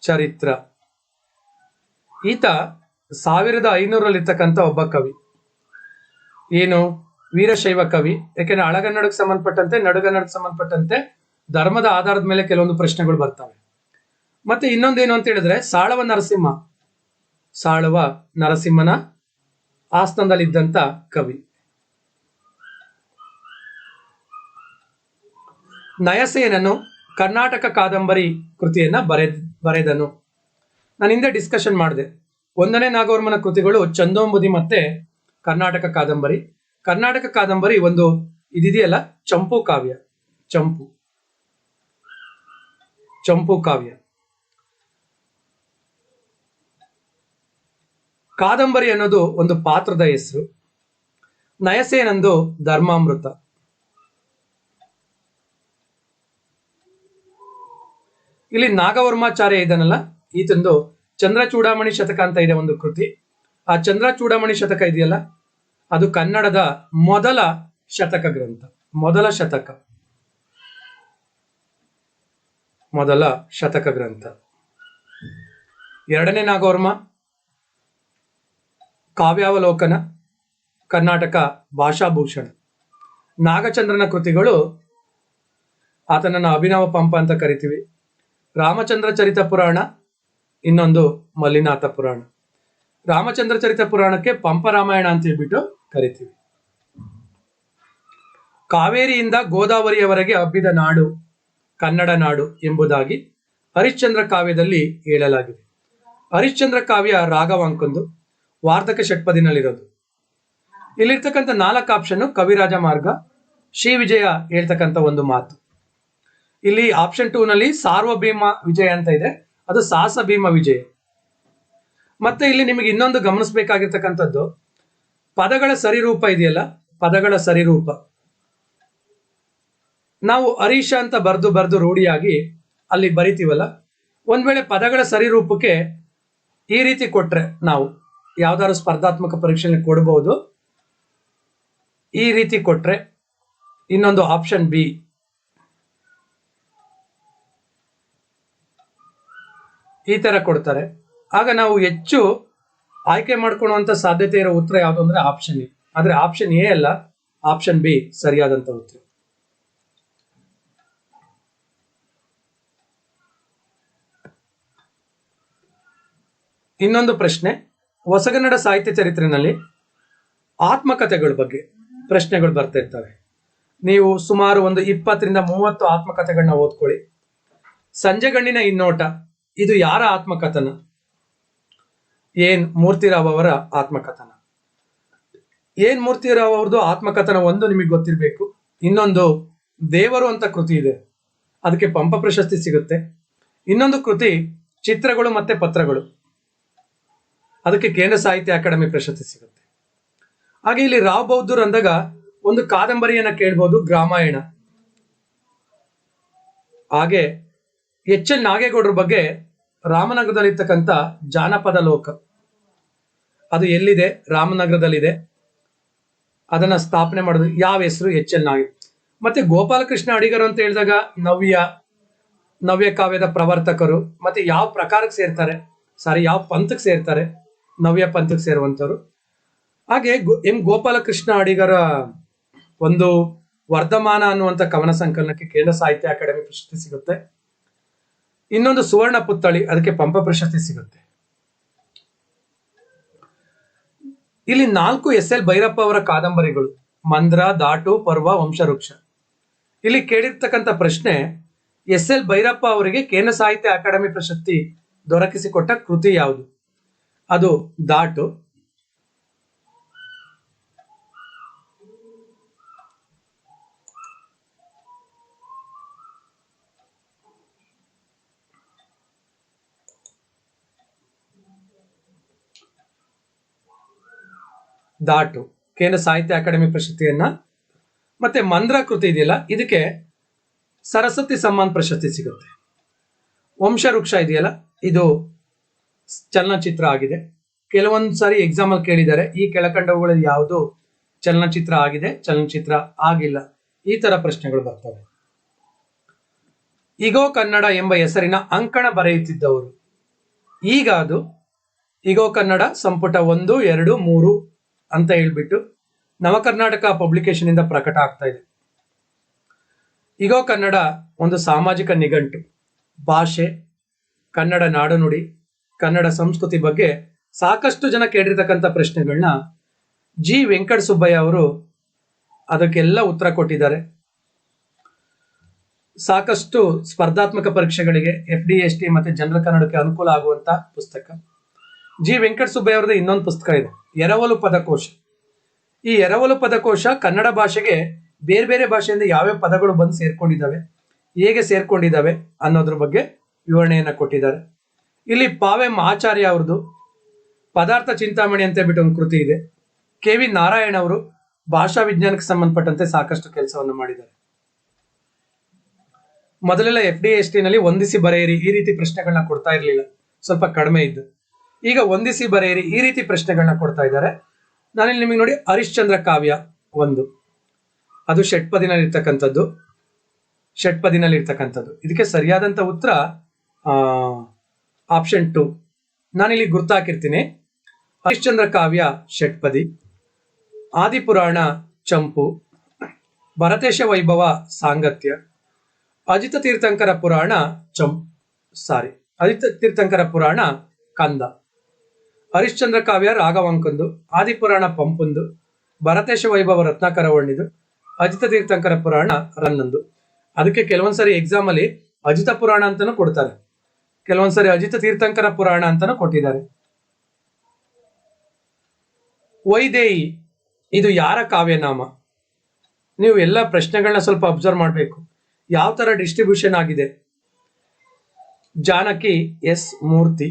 ಚರಿತ್ರ. ಈತ 1500 ಒಬ್ಬ ಕವಿ. ಏನು? ವೀರಶೈವ ಕವಿ. ಯಾಕೆಂದ್ರೆ ಹಳಗನ್ನಡಕ್ಕೆ ಸಂಬಂಧಪಟ್ಟಂತೆ, ನಡುಗನ್ನಡಕ್ಕೆ ಸಂಬಂಧಪಟ್ಟಂತೆ ಧರ್ಮದ ಆಧಾರದ ಮೇಲೆ ಕೆಲವೊಂದು ಪ್ರಶ್ನೆಗಳು ಬರ್ತವೆ. ಮತ್ತೆ ಇನ್ನೊಂದೇನು ಅಂತ ಹೇಳಿದ್ರೆ ಸಾಳುವ ನರಸಿಂಹನ ಆಸ್ಥಾನದಲ್ಲಿದ್ದಂತ ಕವಿ. ನಯಸೇನನು ಕರ್ನಾಟಕ ಕಾದಂಬರಿ ಕೃತಿಯನ್ನ ಬರೆದನು. ನಾನು ಹಿಂದೆ ಡಿಸ್ಕಷನ್ ಮಾಡಿದೆ. 1ನೇ ನಾಗವರ್ಮನ ಕೃತಿಗಳು ಚಂದೋಂಬುದಿ ಮತ್ತೆ ಕರ್ನಾಟಕ ಕಾದಂಬರಿ ಒಂದು ಇದಿದೆಯಲ್ಲ, ಚಂಪು ಕಾವ್ಯ. ಕಾದಂಬರಿ ಅನ್ನೋದು ಒಂದು ಪಾತ್ರದ ಹೆಸರು. ನಯಸೇನಂದು ಧರ್ಮಾಮೃತ. ಇಲ್ಲಿ ನಾಗವರ್ಮಾಚಾರ್ಯ ಇದನ್ನಲ್ಲ, ಈತಂದು ಚಂದ್ರಚೂಡಾಮಣಿ ಶತಕ ಅಂತ ಇದೆ ಒಂದು ಕೃತಿ. ಆ ಚಂದ್ರಚೂಡಾಮಣಿ ಶತಕ ಇದೆಯಲ್ಲ, ಅದು ಕನ್ನಡದ ಮೊದಲ ಶತಕ ಗ್ರಂಥ. ಮೊದಲ ಶತಕ ಗ್ರಂಥ. 2ನೇ ನಾಗವರ್ಮ ಕಾವ್ಯಾವಲೋಕನ, ಕರ್ನಾಟಕ ಭಾಷಾಭೂಷಣ. ನಾಗಚಂದ್ರನ ಕೃತಿಗಳು ಆತನನ್ನು ಅಭಿನವ ಪಂಪ ಅಂತ ಕರಿತೀವಿ. ರಾಮಚಂದ್ರ ಚರಿತ ಪುರಾಣ, ಇನ್ನೊಂದು ಮಲ್ಲಿನಾಥ ಪುರಾಣ. ರಾಮಚಂದ್ರ ಚರಿತ ಪುರಾಣಕ್ಕೆ ಪಂಪ ರಾಮಾಯಣ ಅಂತ ಹೇಳ್ಬಿಟ್ಟು ಕರಿತೀವಿ. ಕಾವೇರಿಯಿಂದ ಗೋದಾವರಿಯವರೆಗೆ ಹಬ್ಬಿದ ನಾಡು ಕನ್ನಡ ನಾಡು ಎಂಬುದಾಗಿ ಹರಿಶ್ಚಂದ್ರ ಕಾವ್ಯದಲ್ಲಿ ಹೇಳಲಾಗಿದೆ. ಹರಿಶ್ಚಂದ್ರ ಕಾವ್ಯ ರಾಘವಾಂಕಂದು ವಾರ್ತಕ ಷಟ್ಪದಿನಲ್ಲಿರೋದು. ಇಲ್ಲಿರ್ತಕ್ಕಂಥ 4 ಆಪ್ಷನ್ ಕವಿರಾಜ ಮಾರ್ಗ, ಶ್ರೀ ವಿಜಯ ಹೇಳ್ತಕ್ಕಂಥ ಒಂದು ಮಾತು. ಇಲ್ಲಿ ಆಪ್ಷನ್ 2 ನಲ್ಲಿ ಸಾರ್ವಭೀಮ ವಿಜಯ ಅಂತ ಇದೆ, ಅದು ಸಾಸ ಭೀಮ ವಿಜಯ. ಮತ್ತೆ ಇಲ್ಲಿ ನಿಮಗೆ ಇನ್ನೊಂದು ಗಮನಿಸಬೇಕಾಗಿರ್ತಕ್ಕಂಥದ್ದು, ಪದಗಳ ಸರಿರೂಪ ಇದೆಯಲ್ಲ, ಪದಗಳ ಸರಿರೂಪ ನಾವು ಹರೀಶ ಅಂತ ಬರ್ದು ರೂಢಿಯಾಗಿ ಅಲ್ಲಿ ಬರಿತೀವಲ್ಲ, ಒಂದ್ ವೇಳೆ ಪದಗಳ ಸರಿರೂಪಕ್ಕೆ ಈ ರೀತಿ ಕೊಟ್ರೆ, ನಾವು ಯಾವ್ದಾದ್ರು ಸ್ಪರ್ಧಾತ್ಮಕ ಪರೀಕ್ಷೆ ಕೊಡಬಹುದು. ಈ ರೀತಿ ಕೊಟ್ರೆ, ಇನ್ನೊಂದು ಆಪ್ಷನ್ ಬಿ, ಈ ತರ ಕೊಡ್ತಾರೆ. ಆಗ ನಾವು ಹೆಚ್ಚು ಆಯ್ಕೆ ಮಾಡ್ಕೊಳ್ಳುವಂತ ಸಾಧ್ಯತೆ ಇರೋ ಉತ್ತರ ಯಾವುದು ಅಂದ್ರೆ ಆಪ್ಷನ್ ಎ. ಆದ್ರೆ ಆಪ್ಷನ್ ಎ ಅಲ್ಲ, ಆಪ್ಷನ್ ಬಿ ಸರಿಯಾದಂತ ಉತ್ತರ. ಇನ್ನೊಂದು ಪ್ರಶ್ನೆ, ಹೊಸಗನ್ನಡ ಸಾಹಿತ್ಯ ಚರಿತ್ರೆಯಲ್ಲಿ ಆತ್ಮಕಥೆಗಳ ಬಗ್ಗೆ ಪ್ರಶ್ನೆಗಳು ಬರ್ತಾ ಇರ್ತವೆ. ನೀವು ಸುಮಾರು ಒಂದು 20 ರಿಂದ 30 ಆತ್ಮಕಥೆಗಳನ್ನ ಓದ್ಕೊಳ್ಳಿ. ಸಂಜೆಗಣ್ಣಿನ ಹಿನ್ನೋಟ, ಇದು ಯಾರ ಆತ್ಮಕಥನ? ಎನ್ ಮೂರ್ತಿರಾವ್ ಅವರ ಆತ್ಮಕಥನ. ಎನ್ ಮೂರ್ತಿರಾವ್ ಅವ್ರದ್ದು ಆತ್ಮಕಥನ ಒಂದು ನಿಮಗೆ ಗೊತ್ತಿರಬೇಕು. ಇನ್ನೊಂದು ದೇವರು ಅಂತ ಕೃತಿ ಇದೆ, ಅದಕ್ಕೆ ಪಂಪ ಪ್ರಶಸ್ತಿ ಸಿಗುತ್ತೆ. ಇನ್ನೊಂದು ಕೃತಿ ಚಿತ್ರಗಳು ಮತ್ತೆ ಪತ್ರಗಳು, ಅದಕ್ಕೆ ಕೇಂದ್ರ ಸಾಹಿತ್ಯ ಅಕಾಡೆಮಿ ಪ್ರಶಸ್ತಿ ಸಿಗುತ್ತೆ. ಹಾಗೆ ಇಲ್ಲಿ ರಾವ್ ಬೌದ್ಧರು ಅಂದಾಗ ಒಂದು ಕಾದಂಬರಿಯನ್ನ ಕೇಳ್ಬೋದು, ಗ್ರಾಮಾಯಣ. ಹಾಗೆ ಎಚ್ ಎಲ್ ನಾಗೇಗೌಡರ ಬಗ್ಗೆ ರಾಮನಗರದಲ್ಲಿರ್ತಕ್ಕಂಥ ಜಾನಪದ ಲೋಕ, ಅದು ಎಲ್ಲಿದೆ? ರಾಮನಗರದಲ್ಲಿದೆ. ಅದನ್ನ ಸ್ಥಾಪನೆ ಮಾಡೋದು ಯಾವ ಹೆಸರು? ಎಚ್ ಎಲ್ ನಾಗೇ. ಮತ್ತೆ ಗೋಪಾಲಕೃಷ್ಣ ಅಡಿಗರು ಅಂತ ಹೇಳಿದಾಗ ನವ್ಯ ಕಾವ್ಯದ ಪ್ರವರ್ತಕರು. ಮತ್ತೆ ಯಾವ ಪ್ರಕಾರಕ್ಕೆ ಸೇರ್ತಾರೆ, ಯಾವ ಪಂಥಕ್ಕೆ ಸೇರ್ತಾರೆ? ನವ್ಯ ಪಂಥಕ್ಕೆ ಸೇರುವಂತರು. ಹಾಗೆ ಎಂ ಗೋಪಾಲಕೃಷ್ಣ ಅಡಿಗರ ಒಂದು ವರ್ಧಮಾನ ಅನ್ನುವಂಥ ಕವನ ಸಂಕಲನಕ್ಕೆ ಕೇಂದ್ರ ಸಾಹಿತ್ಯ ಅಕಾಡೆಮಿ ಪ್ರಶಸ್ತಿ ಸಿಗುತ್ತೆ. ಇನ್ನೊಂದು ಸುವರ್ಣ ಪುತ್ಥಳಿ, ಅದಕ್ಕೆ ಪಂಪ ಪ್ರಶಸ್ತಿ ಸಿಗುತ್ತೆ. ಇಲ್ಲಿ 4 ಎಸ್ ಎಲ್ ಭೈರಪ್ಪ ಅವರ ಕಾದಂಬರಿಗಳು, ಮಂದ್ರ, ದಾಟು, ಪರ್ವ, ವಂಶವೃಕ್ಷ. ಇಲ್ಲಿ ಕೇಳಿರ್ತಕ್ಕಂಥ ಪ್ರಶ್ನೆ, ಎಸ್ ಎಲ್ ಭೈರಪ್ಪ ಅವರಿಗೆ ಕೇಂದ್ರ ಸಾಹಿತ್ಯ ಅಕಾಡೆಮಿ ಪ್ರಶಸ್ತಿ ದೊರಕಿಸಿಕೊಟ್ಟ ಕೃತಿ ಯಾವುದು? ಅದು ದಾಟು. ದಾಟು ಕೇಂದ್ರ ಸಾಹಿತ್ಯ ಅಕಾಡೆಮಿ ಪ್ರಶಸ್ತಿಯನ್ನ. ಮತ್ತೆ ಮಂದ್ರ ಕೃತಿ ಇದೆಯಲ್ಲ, ಇದಕ್ಕೆ ಸರಸ್ವತಿ ಸಮ್ಮಾನ್ ಪ್ರಶಸ್ತಿ ಸಿಗುತ್ತೆ. ವಂಶವೃಕ್ಷ ಇದೆಯಲ್ಲ, ಇದು ಚಲನಚಿತ್ರ ಆಗಿದೆ. ಕೆಲವೊಂದು ಸಾರಿ ಎಕ್ಸಾಮ್ ಅಲ್ಲಿ ಕೇಳಿದ್ದಾರೆ, ಈ ಕೆಳಕಂಡವುಗಳಲ್ಲಿ ಯಾವುದು ಚಲನಚಿತ್ರ ಆಗಿದೆ, ಚಲನಚಿತ್ರ ಆಗಿಲ್ಲ, ಈ ತರ ಪ್ರಶ್ನೆಗಳು ಬರ್ತವೆ. ಇಗೋ ಕನ್ನಡ ಎಂಬ ಹೆಸರಿನ ಅಂಕಣ ಬರೆಯುತ್ತಿದ್ದವರು, ಈಗ ಅದು ಇಗೋ ಕನ್ನಡ ಸಂಪುಟ 1, 2, 3 ಅಂತ ಹೇಳ್ಬಿಟ್ಟು ನವಕರ್ನಾಟಕ ಪಬ್ಲಿಕೇಶನ್ ಇಂದ ಪ್ರಕಟ ಆಗ್ತಾ ಇದೆ. ಇಗೋ ಕನ್ನಡ ಒಂದು ಸಾಮಾಜಿಕ ನಿಘಂಟು, ಭಾಷೆ, ಕನ್ನಡ ನಾಡುನುಡಿ, ಕನ್ನಡ ಸಂಸ್ಕೃತಿ ಬಗ್ಗೆ ಸಾಕಷ್ಟು ಜನ ಕೇಳಿರ್ತಕ್ಕಂಥ ಪ್ರಶ್ನೆಗಳನ್ನ ಜಿ ವೆಂಕಟ ಸುಬ್ಬಯ್ಯ ಅವರು ಅದಕ್ಕೆಲ್ಲ ಉತ್ತರ ಕೊಟ್ಟಿದ್ದಾರೆ. ಸಾಕಷ್ಟು ಸ್ಪರ್ಧಾತ್ಮಕ ಪರೀಕ್ಷೆಗಳಿಗೆ FD/ST ಮತ್ತೆ ಜನರಲ್ ಕನ್ನಡಕ್ಕೆ ಅನುಕೂಲ ಆಗುವಂತ ಪುಸ್ತಕ. ಜಿ ವೆಂಕಟ ಸುಬ್ಬಯ್ಯ ಅವರದ್ದು ಇನ್ನೊಂದು ಪುಸ್ತಕ ಇದೆ, ಎರವಲು ಪದಕೋಶ. ಈ ಎರವಲು ಪದಕೋಶ ಕನ್ನಡ ಭಾಷೆಗೆ ಬೇರೆ ಬೇರೆ ಭಾಷೆಯಿಂದ ಯಾವ್ಯಾವ ಪದಗಳು ಬಂದು ಸೇರ್ಕೊಂಡಿದ್ದಾವೆ, ಹೇಗೆ ಸೇರ್ಕೊಂಡಿದ್ದಾವೆ ಅನ್ನೋದ್ರ ಬಗ್ಗೆ ವಿವರಣೆಯನ್ನ ಕೊಟ್ಟಿದ್ದಾರೆ. ಇಲ್ಲಿ ಪಾವೆಂ ಆಚಾರ್ಯ ಅವ್ರದ್ದು ಪದಾರ್ಥ ಚಿಂತಾಮಣಿ ಅಂತ ಹೇಳ್ಬಿಟ್ಟು ಒಂದು ಕೃತಿ ಇದೆ. KV ನಾರಾಯಣ ಅವರು ಭಾಷಾ ವಿಜ್ಞಾನಕ್ಕೆ ಸಂಬಂಧಪಟ್ಟಂತೆ ಸಾಕಷ್ಟು ಕೆಲಸವನ್ನು ಮಾಡಿದ್ದಾರೆ. ಮೊದಲೆಲ್ಲ FD/ST ನಲ್ಲಿ ಹೊಂದಿಸಿ ಬರೆಯಿರಿ ಈ ರೀತಿ ಪ್ರಶ್ನೆಗಳನ್ನ ಕೊಡ್ತಾ ಇರಲಿಲ್ಲ, ಸ್ವಲ್ಪ ಕಡಿಮೆ ಇದ್ದು. ಈಗ ಹೊಂದಿಸಿ ಬರೆಯಿರಿ ಈ ರೀತಿ ಪ್ರಶ್ನೆಗಳನ್ನ ಕೊಡ್ತಾ ಇದ್ದಾರೆ. ನಾನಿಲ್ಲಿ ನಿಮಗೆ ನೋಡಿ, ಹರಿಶ್ಚಂದ್ರ ಕಾವ್ಯ ಒಂದು, ಅದು ಷಟ್ಪದಿನಲ್ಲಿರ್ತಕ್ಕಂಥದ್ದು. ಇದಕ್ಕೆ ಸರಿಯಾದಂತ ಉತ್ತರ ಆಪ್ಷನ್ 2. ನಾನಿಲ್ಲಿ ಗುರ್ತಾಕಿರ್ತೀನಿ. ಹರಿಶ್ಚಂದ್ರ ಕಾವ್ಯ ಷಟ್ಪದಿ, ಆದಿಪುರಾಣ ಚಂಪು, ಭರತೇಶ ವೈಭವ ಸಾಂಗತ್ಯ, ಅಜಿತ ತೀರ್ಥಂಕರ ಪುರಾಣ ಅಜಿತ ತೀರ್ಥಂಕರ ಪುರಾಣ ಕಂದ, ಹರಿಶ್ಚಂದ್ರ ಕಾವ್ಯ ರಾಘವಂಕಂದು, ಆದಿಪುರಾಣ ಪಂಪಂದು, ಭರತೇಶ ವೈಭವ ರತ್ನಾಕರ ಒಣ್ಣಿದು, ಅಜಿತ ತೀರ್ಥಂಕರ ಪುರಾಣ ರನ್ನಂದು. ಅದಕ್ಕೆ ಕೆಲವೊಂದ್ಸರಿ ಎಕ್ಸಾಮ್ ಅಲ್ಲಿ ಅಜಿತ ಪುರಾಣ ಅಂತಾನು ಕೊಡ್ತಾರೆ, ಕೆಲವೊಂದ್ಸರಿ ಅಜಿತ ತೀರ್ಥಂಕರ ಪುರಾಣ ಅಂತಾನು ಕೊಟ್ಟಿದ್ದಾರೆ. ವೈದೇಹಿ ಇದು ಯಾರ ಕಾವ್ಯನಾಮ? ನೀವು ಎಲ್ಲ ಪ್ರಶ್ನೆಗಳನ್ನ ಸ್ವಲ್ಪ ಅಬ್ಸರ್ವ್ ಮಾಡಬೇಕು. ಯಾವ ತರ ಡಿಸ್ಟ್ರಿಬ್ಯೂಷನ್ ಆಗಿದೆ? ಜಾನಕಿ ಎಸ್ ಮೂರ್ತಿ.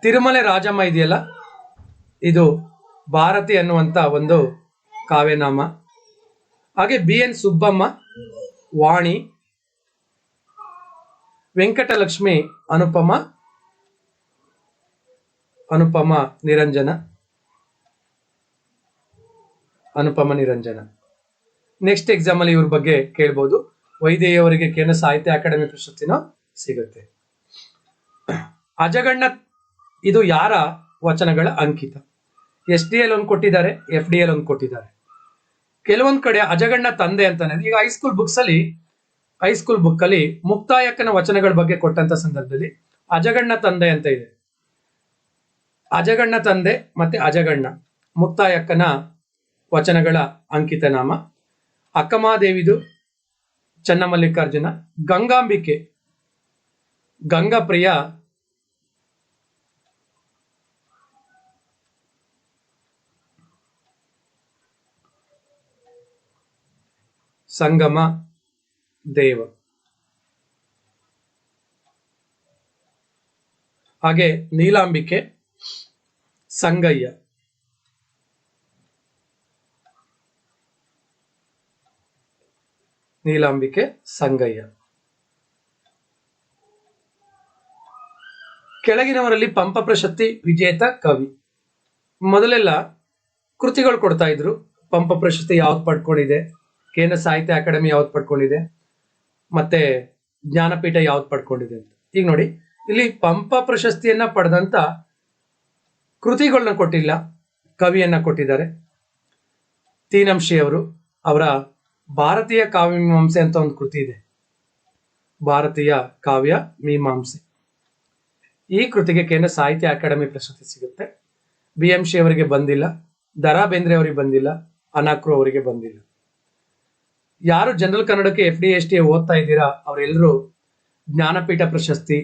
ತಿರುಮಲೆ ರಾಜಮ್ಮ ಇದೆಯಲ್ಲ, ಇದು ಭಾರತಿ ಅನ್ನುವಂತ ಒಂದು ಕಾವ್ಯನಾಮ. ಹಾಗೆ BN ಸುಬ್ಬಮ್ಮ, ವಾಣಿ, ವೆಂಕಟಲಕ್ಷ್ಮಿ, ಅನುಪಮ ನಿರಂಜನ. ನೆಕ್ಸ್ಟ್ ಎಕ್ಸಾಮ್ ಅಲ್ಲಿ ಇವ್ರ ಬಗ್ಗೆ ಕೇಳ್ಬೋದು. ವೈದೇಹಿ ಅವರಿಗೆ ಕೇಂದ್ರ ಸಾಹಿತ್ಯ ಅಕಾಡೆಮಿ ಪ್ರಶಸ್ತಿನೂ ಸಿಗುತ್ತೆ. ಅಜಗಣ್ಣ ಇದು ಯಾರ ವಚನಗಳ ಅಂಕಿತ? SDL ಒಂದು ಕೊಟ್ಟಿದ್ದಾರೆ, FDL ಒಂದು ಕೊಟ್ಟಿದ್ದಾರೆ. ಕೆಲವೊಂದ್ ಕಡೆ ಅಜಗಣ್ಣ ತಂದೆ ಅಂತಾನೆ. ಈಗ ಹೈಸ್ಕೂಲ್ ಬುಕ್ ಅಲ್ಲಿ ಮುಕ್ತಾಯಕ್ಕನ ವಚನಗಳ ಬಗ್ಗೆ ಕೊಟ್ಟಂತ ಸಂದರ್ಭದಲ್ಲಿ ಅಜಗಣ್ಣ ತಂದೆ ಅಂತ ಇದೆ. ಅಜಗಣ್ಣ ತಂದೆ ಮತ್ತೆ ಅಜಗಣ್ಣ ಮುಕ್ತಾಯಕ್ಕನ ವಚನಗಳ ಅಂಕಿತ ನಾಮ. ಅಕ್ಕಮಾದೇವಿದು ಚನ್ನಮಲ್ಲಿಕಾರ್ಜುನ. ಗಂಗಾಂಬಿಕೆ ಗಂಗಾಪ್ರಿಯ ಸಂಗಮ ದೇವ. ಹಾಗೆ ನೀಲಾಂಬಿಕೆ ಸಂಗಯ್ಯ. ಕೆಳಗಿನವರಲ್ಲಿ ಪಂಪ ಪ್ರಶಸ್ತಿ ವಿಜೇತ ಕವಿ. ಮೊದಲೆಲ್ಲ ಕೃತಿಗಳು ಕೊಡ್ತಾ ಇದ್ರು. ಪಂಪ ಪ್ರಶಸ್ತಿ ಯಾವ್ದು ಪಡ್ಕೊಂಡಿದೆ, ಕೇಂದ್ರ ಸಾಹಿತ್ಯ ಅಕಾಡೆಮಿ ಯಾವ್ದು ಪಡ್ಕೊಂಡಿದೆ, ಮತ್ತೆ ಜ್ಞಾನಪೀಠ ಯಾವ್ದು ಪಡ್ಕೊಂಡಿದೆ ಅಂತ. ಈಗ ನೋಡಿ, ಇಲ್ಲಿ ಪಂಪ ಪ್ರಶಸ್ತಿಯನ್ನ ಪಡೆದಂತ ಕೃತಿಗಳನ್ನ ಕೊಟ್ಟಿಲ್ಲ, ಕವಿಯನ್ನ ಕೊಟ್ಟಿದ್ದಾರೆ. ತೀನಂಶಿ ಅವರು, ಅವರ ಭಾರತೀಯ ಕಾವ್ಯ ಮೀಮಾಂಸೆ ಅಂತ ಒಂದು ಕೃತಿ ಇದೆ, ಭಾರತೀಯ ಕಾವ್ಯ ಮೀಮಾಂಸೆ. ಈ ಕೃತಿಗೆ ಕೇಂದ್ರ ಸಾಹಿತ್ಯ ಅಕಾಡೆಮಿ ಪ್ರಶಸ್ತಿ ಸಿಗುತ್ತೆ. BMC ಅವರಿಗೆ ಬಂದಿಲ್ಲ, ದರಾ ಬೇಂದ್ರೆ ಅವರಿಗೆ ಬಂದಿಲ್ಲ, ಅನಾಕ್ರು ಅವರಿಗೆ ಬಂದಿಲ್ಲ. ಯಾರು ಜನರಲ್ ಕನ್ನಡಕ್ಕೆ FD/STA ಓದ್ತಾ ಇದ್ದೀರಾ ಅವರೆಲ್ಲರೂ ಜ್ಞಾನಪೀಠ ಪ್ರಶಸ್ತಿ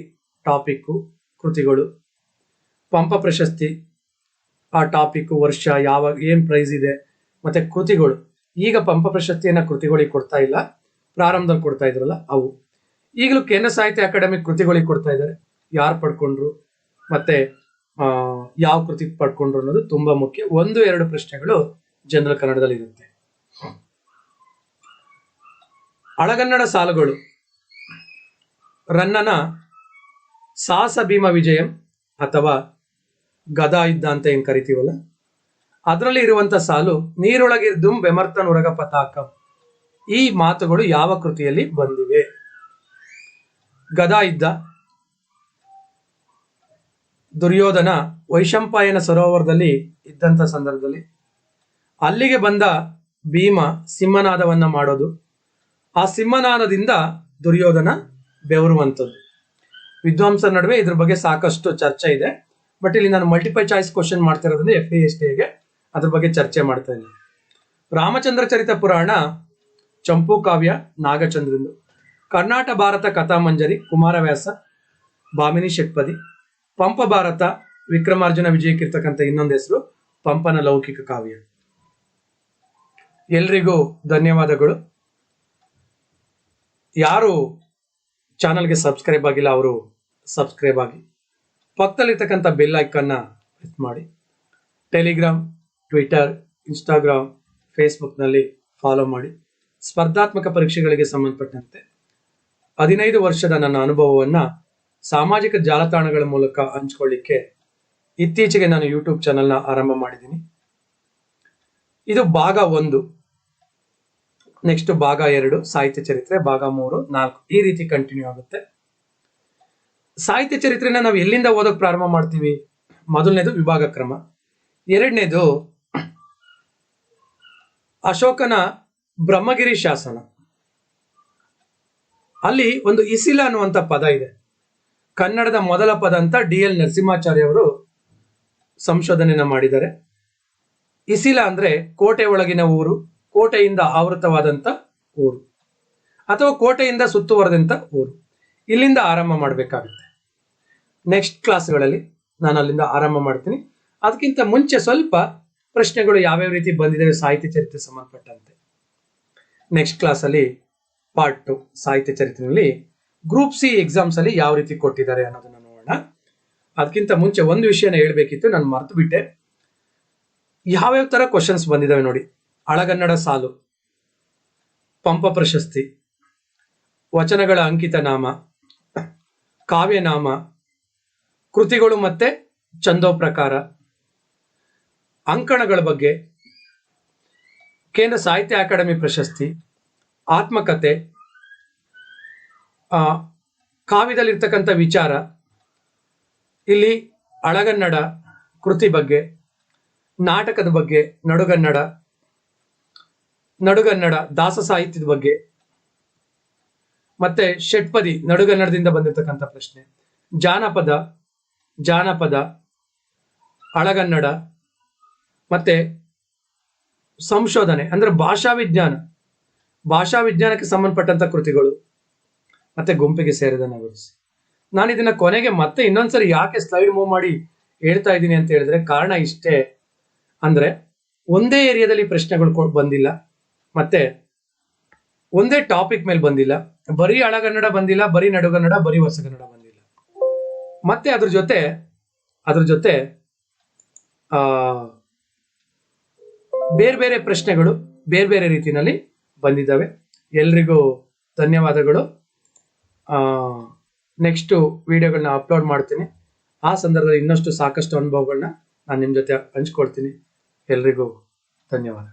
ಟಾಪಿಕ್ ಕೃತಿಗಳು, ಪಂಪ ಪ್ರಶಸ್ತಿ ಆ ಟಾಪಿಕ್, ವರ್ಷ, ಯಾವಾಗ, ಏನ್ ಪ್ರೈಸ್ ಇದೆ, ಮತ್ತೆ ಕೃತಿಗಳು. ಈಗ ಪಂಪ ಪ್ರಶಸ್ತಿಯನ್ನ ಕೃತಿಗಳಿಗೆ ಕೊಡ್ತಾ ಇಲ್ಲ, ಪ್ರಾರಂಭದಲ್ಲಿ ಕೊಡ್ತಾ ಇದ್ರಲ್ಲ ಅವು. ಈಗಲೂ ಕೇಂದ್ರ ಸಾಹಿತ್ಯ ಅಕಾಡೆಮಿ ಕೃತಿಗಳಿಗೆ ಕೊಡ್ತಾ ಇದ್ದಾರೆ. ಯಾರು ಪಡ್ಕೊಂಡ್ರು ಮತ್ತೆ ಯಾವ ಕೃತಿ ಪಡ್ಕೊಂಡ್ರು ಅನ್ನೋದು ತುಂಬಾ ಮುಖ್ಯ. 1-2 ಪ್ರಶ್ನೆಗಳು ಜನರಲ್ ಕನ್ನಡದಲ್ಲಿ ಇರುತ್ತೆ. ಹಳಗನ್ನಡ ಸಾಲುಗಳು. ರನ್ನನ ಸಾಹಸ ಭೀಮ ವಿಜಯಂ ಅಥವಾ ಗದಾ ಯುದ್ಧ ಅಂತ ಏನ್ ಕರಿತೀವಲ್ಲ, ಅದರಲ್ಲಿ ಇರುವಂತ ಸಾಲು ನೀರೊಳಗಿರ್ದುಂ ಬೆಮರ್ತನುರಗ ಪತಾಕಂ. ಈ ಮಾತುಗಳು ಯಾವ ಕೃತಿಯಲ್ಲಿ ಬಂದಿವೆ? ಗದಾ ಯುದ್ಧ. ದುರ್ಯೋಧನ ವೈಶಂಪಾಯನ ಸರೋವರದಲ್ಲಿ ಇದ್ದಂತ ಸಂದರ್ಭದಲ್ಲಿ ಅಲ್ಲಿಗೆ ಬಂದ ಭೀಮ ಸಿಂಹನಾದವನ್ನ ಮಾಡೋದು, ಆ ಸಿಂಹನಾದದಿಂದ ದುರ್ಯೋಧನ ಬೆವರುವಂಥದ್ದು. ವಿದ್ವಾಂಸರ ನಡುವೆ ಇದ್ರ ಬಗ್ಗೆ ಸಾಕಷ್ಟು ಚರ್ಚೆ ಇದೆ. ಬಟ್ ಇಲ್ಲಿ ನಾನು ಮಲ್ಟಿಪಲ್ ಚಾಯ್ಸ್ ಕ್ವಶನ್ ಮಾಡ್ತಿರೋದ್ರಿಂದ FD/STA ಅದ್ರ ಬಗ್ಗೆ ಚರ್ಚೆ ಮಾಡ್ತಾ ಇದ್ದೀನಿ. ರಾಮಚಂದ್ರ ಚರಿತ ಪುರಾಣ ಚಂಪು ಕಾವ್ಯ ನಾಗಚಂದ್ರಂದು. ಕರ್ನಾಟ ಭಾರತ ಕಥಾಮಂಜರಿ ಕುಮಾರವ್ಯಾಸ ಭಾಮಿನಿ ಷಟ್ಪದಿ. ಪಂಪ ಭಾರತ ವಿಕ್ರಮಾರ್ಜುನ ವಿಜಯಕೀರ್ತಕ್ಕಂಥ ಇನ್ನೊಂದು ಹೆಸರು ಪಂಪನ ಲೌಕಿಕ ಕಾವ್ಯ. ಎಲ್ರಿಗೂ ಧನ್ಯವಾದಗಳು. ಯಾರು ಚಾನಲ್ಗೆ ಸಬ್ಸ್ಕ್ರೈಬ್ ಆಗಿಲ್ಲ ಅವರು ಸಬ್ಸ್ಕ್ರೈಬ್ ಆಗಿ, ಪಕ್ಕದಲ್ಲಿರ್ತಕ್ಕಂಥ ಬೆಲ್ ಐಕನ್ನ ಕ್ಲಿಕ್ ಮಾಡಿ. ಟೆಲಿಗ್ರಾಮ್, ಟ್ವಿಟರ್, ಇನ್ಸ್ಟಾಗ್ರಾಮ್, ಫೇಸ್ಬುಕ್ನಲ್ಲಿ ಫಾಲೋ ಮಾಡಿ. ಸ್ಪರ್ಧಾತ್ಮಕ ಪರೀಕ್ಷೆಗಳಿಗೆ ಸಂಬಂಧಪಟ್ಟಂತೆ 15 ವರ್ಷದ ನನ್ನ ಅನುಭವವನ್ನ ಸಾಮಾಜಿಕ ಜಾಲತಾಣಗಳ ಮೂಲಕ ಹಂಚ್ಕೊಳ್ಳಿಕ್ಕೆ ಇತ್ತೀಚೆಗೆ ನಾನು ಯೂಟ್ಯೂಬ್ ಚಾನೆಲ್ನ ಆರಂಭ ಮಾಡಿದ್ದೀನಿ. ಇದು ಭಾಗ 1. ನೆಕ್ಸ್ಟ್ ಭಾಗ 2 ಸಾಹಿತ್ಯ ಚರಿತ್ರೆ, ಭಾಗ 3, 4 ಈ ರೀತಿ ಕಂಟಿನ್ಯೂ ಆಗುತ್ತೆ. ಸಾಹಿತ್ಯ ಚರಿತ್ರೆನ ನಾವು ಎಲ್ಲಿಂದ ಓದೋಕ್ ಪ್ರಾರಂಭ ಮಾಡ್ತೀವಿ? ಮೊದಲನೇದು ವಿಭಾಗ ಕ್ರಮ, ಎರಡನೇದು ಅಶೋಕನ ಬ್ರಹ್ಮಗಿರಿ ಶಾಸನ, ಅಲ್ಲಿ ಒಂದು ಇಸಿಲ ಅನ್ನುವಂಥ ಪದ ಇದೆ. ಕನ್ನಡದ ಮೊದಲ ಪದ ಅಂತ DL ನರಸಿಂಹಾಚಾರ್ಯ ಅವರು ಸಂಶೋಧನೆಯನ್ನ ಮಾಡಿದ್ದಾರೆ. ಇಸಿಲ ಅಂದ್ರೆ ಕೋಟೆ ಒಳಗಿನ ಊರು, ಕೋಟೆಯಿಂದ ಆವೃತವಾದಂಥ ಊರು ಅಥವಾ ಕೋಟೆಯಿಂದ ಸುತ್ತುವರೆದಂಥ ಊರು. ಇಲ್ಲಿಂದ ಆರಂಭ ಮಾಡಬೇಕಾಗುತ್ತೆ. ನೆಕ್ಸ್ಟ್ ಕ್ಲಾಸ್ಗಳಲ್ಲಿ ನಾನು ಅಲ್ಲಿಂದ ಆರಂಭ ಮಾಡ್ತೀನಿ. ಅದಕ್ಕಿಂತ ಮುಂಚೆ ಸ್ವಲ್ಪ ಪ್ರಶ್ನೆಗಳು ಯಾವ್ಯಾವ ರೀತಿ ಬಂದಿದ್ದಾವೆ ಸಾಹಿತ್ಯ ಚರಿತ್ರೆ ಸಂಬಂಧಪಟ್ಟಂತೆ ನೆಕ್ಸ್ಟ್ ಕ್ಲಾಸಲ್ಲಿ ಪಾರ್ಟ್ 2 ಸಾಹಿತ್ಯ ಚರಿತ್ರೆಯಲ್ಲಿ ಗ್ರೂಪ್ ಸಿ ಎಕ್ಸಾಮ್ಸ್ ಅಲ್ಲಿ ಯಾವ ರೀತಿ ಕೊಟ್ಟಿದ್ದಾರೆ ಅನ್ನೋದನ್ನ ನೋಡೋಣ. ಅದಕ್ಕಿಂತ ಮುಂಚೆ ಒಂದು ವಿಷಯನ ಹೇಳ್ಬೇಕಿತ್ತು, ನಾನು ಮರ್ತು ಬಿಟ್ಟೆ. ಯಾವ್ಯಾವ ತರ ಕ್ವಶನ್ಸ್ ಬಂದಿದ್ದಾವೆ ನೋಡಿ. ಹಳಗನ್ನಡ ಸಾಲು, ಪಂಪ ಪ್ರಶಸ್ತಿ, ವಚನಗಳ ಅಂಕಿತ ನಾಮ, ಕಾವ್ಯನಾಮ, ಕೃತಿಗಳು ಮತ್ತೆ ಛಂದೋ ಪ್ರಕಾರ, ಅಂಕಣಗಳ ಬಗ್ಗೆ, ಕೇಂದ್ರ ಸಾಹಿತ್ಯ ಅಕಾಡೆಮಿ ಪ್ರಶಸ್ತಿ, ಆತ್ಮಕಥೆ, ಕಾವ್ಯದಲ್ಲಿರ್ತಕ್ಕಂಥ ವಿಚಾರ, ಇಲ್ಲಿ ಹಳಗನ್ನಡ ಕೃತಿ ಬಗ್ಗೆ, ನಾಟಕದ ಬಗ್ಗೆ, ನಡುಗನ್ನಡ ದಾಸ ಸಾಹಿತ್ಯದ ಬಗ್ಗೆ, ಮತ್ತೆ ಷಟ್ಪದಿ ನಡುಗನ್ನಡದಿಂದ ಬಂದಿರತಕ್ಕಂಥ ಪ್ರಶ್ನೆ, ಜಾನಪದ, ಹಳಗನ್ನಡ, ಮತ್ತೆ ಸಂಶೋಧನೆ ಅಂದ್ರೆ ಭಾಷಾ ವಿಜ್ಞಾನಕ್ಕೆ ಸಂಬಂಧಪಟ್ಟಂತ ಕೃತಿಗಳು, ಮತ್ತೆ ಗುಂಪಿಗೆ ಸೇರಿದನ್ನು ಗುರುತಿಸಿ. ನಾನು ಇದನ್ನ ಕೊನೆಗೆ ಮತ್ತೆ ಇನ್ನೊಂದ್ಸರಿ ಯಾಕೆ ಸ್ಲೈಡ್ ಮೂವ್ ಮಾಡಿ ಹೇಳ್ತಾ ಇದ್ದೀನಿ ಅಂತ ಹೇಳಿದ್ರೆ ಕಾರಣ ಇಷ್ಟೇ. ಅಂದ್ರೆ ಒಂದೇ ಏರಿಯಾದಲ್ಲಿ ಪ್ರಶ್ನೆಗಳು ಬಂದಿಲ್ಲ, ಮತ್ತೆ ಒಂದೇ ಟಾಪಿಕ್ ಮೇಲೆ ಬಂದಿಲ್ಲ. ಬರೀ ಹಳಗನ್ನಡ ಬಂದಿಲ್ಲ, ಬರೀ ನಡುಗನ್ನಡ, ಬರೀ ಹೊಸಗನ್ನಡ ಬಂದಿಲ್ಲ. ಮತ್ತೆ ಅದ್ರ ಜೊತೆ ಬೇರೆ ಬೇರೆ ಪ್ರಶ್ನೆಗಳು ಬೇರೆ ಬೇರೆ ರೀತಿಯಲ್ಲಿ ಬಂದಿದ್ದಾವೆ. ಎಲ್ರಿಗೂ ಧನ್ಯವಾದಗಳು. ನೆಕ್ಸ್ಟ್ ವಿಡಿಯೋಗಳನ್ನ ಅಪ್ಲೋಡ್ ಮಾಡ್ತೀನಿ. ಆ ಸಂದರ್ಭದಲ್ಲಿ ಇನ್ನಷ್ಟು ಸಾಕಷ್ಟು ಅನುಭವಗಳನ್ನ ನಾನು ನಿಮ್ಮ ಜೊತೆ ಹಂಚ್ಕೊಳ್ತೀನಿ. ಎಲ್ರಿಗೂ ಧನ್ಯವಾದ.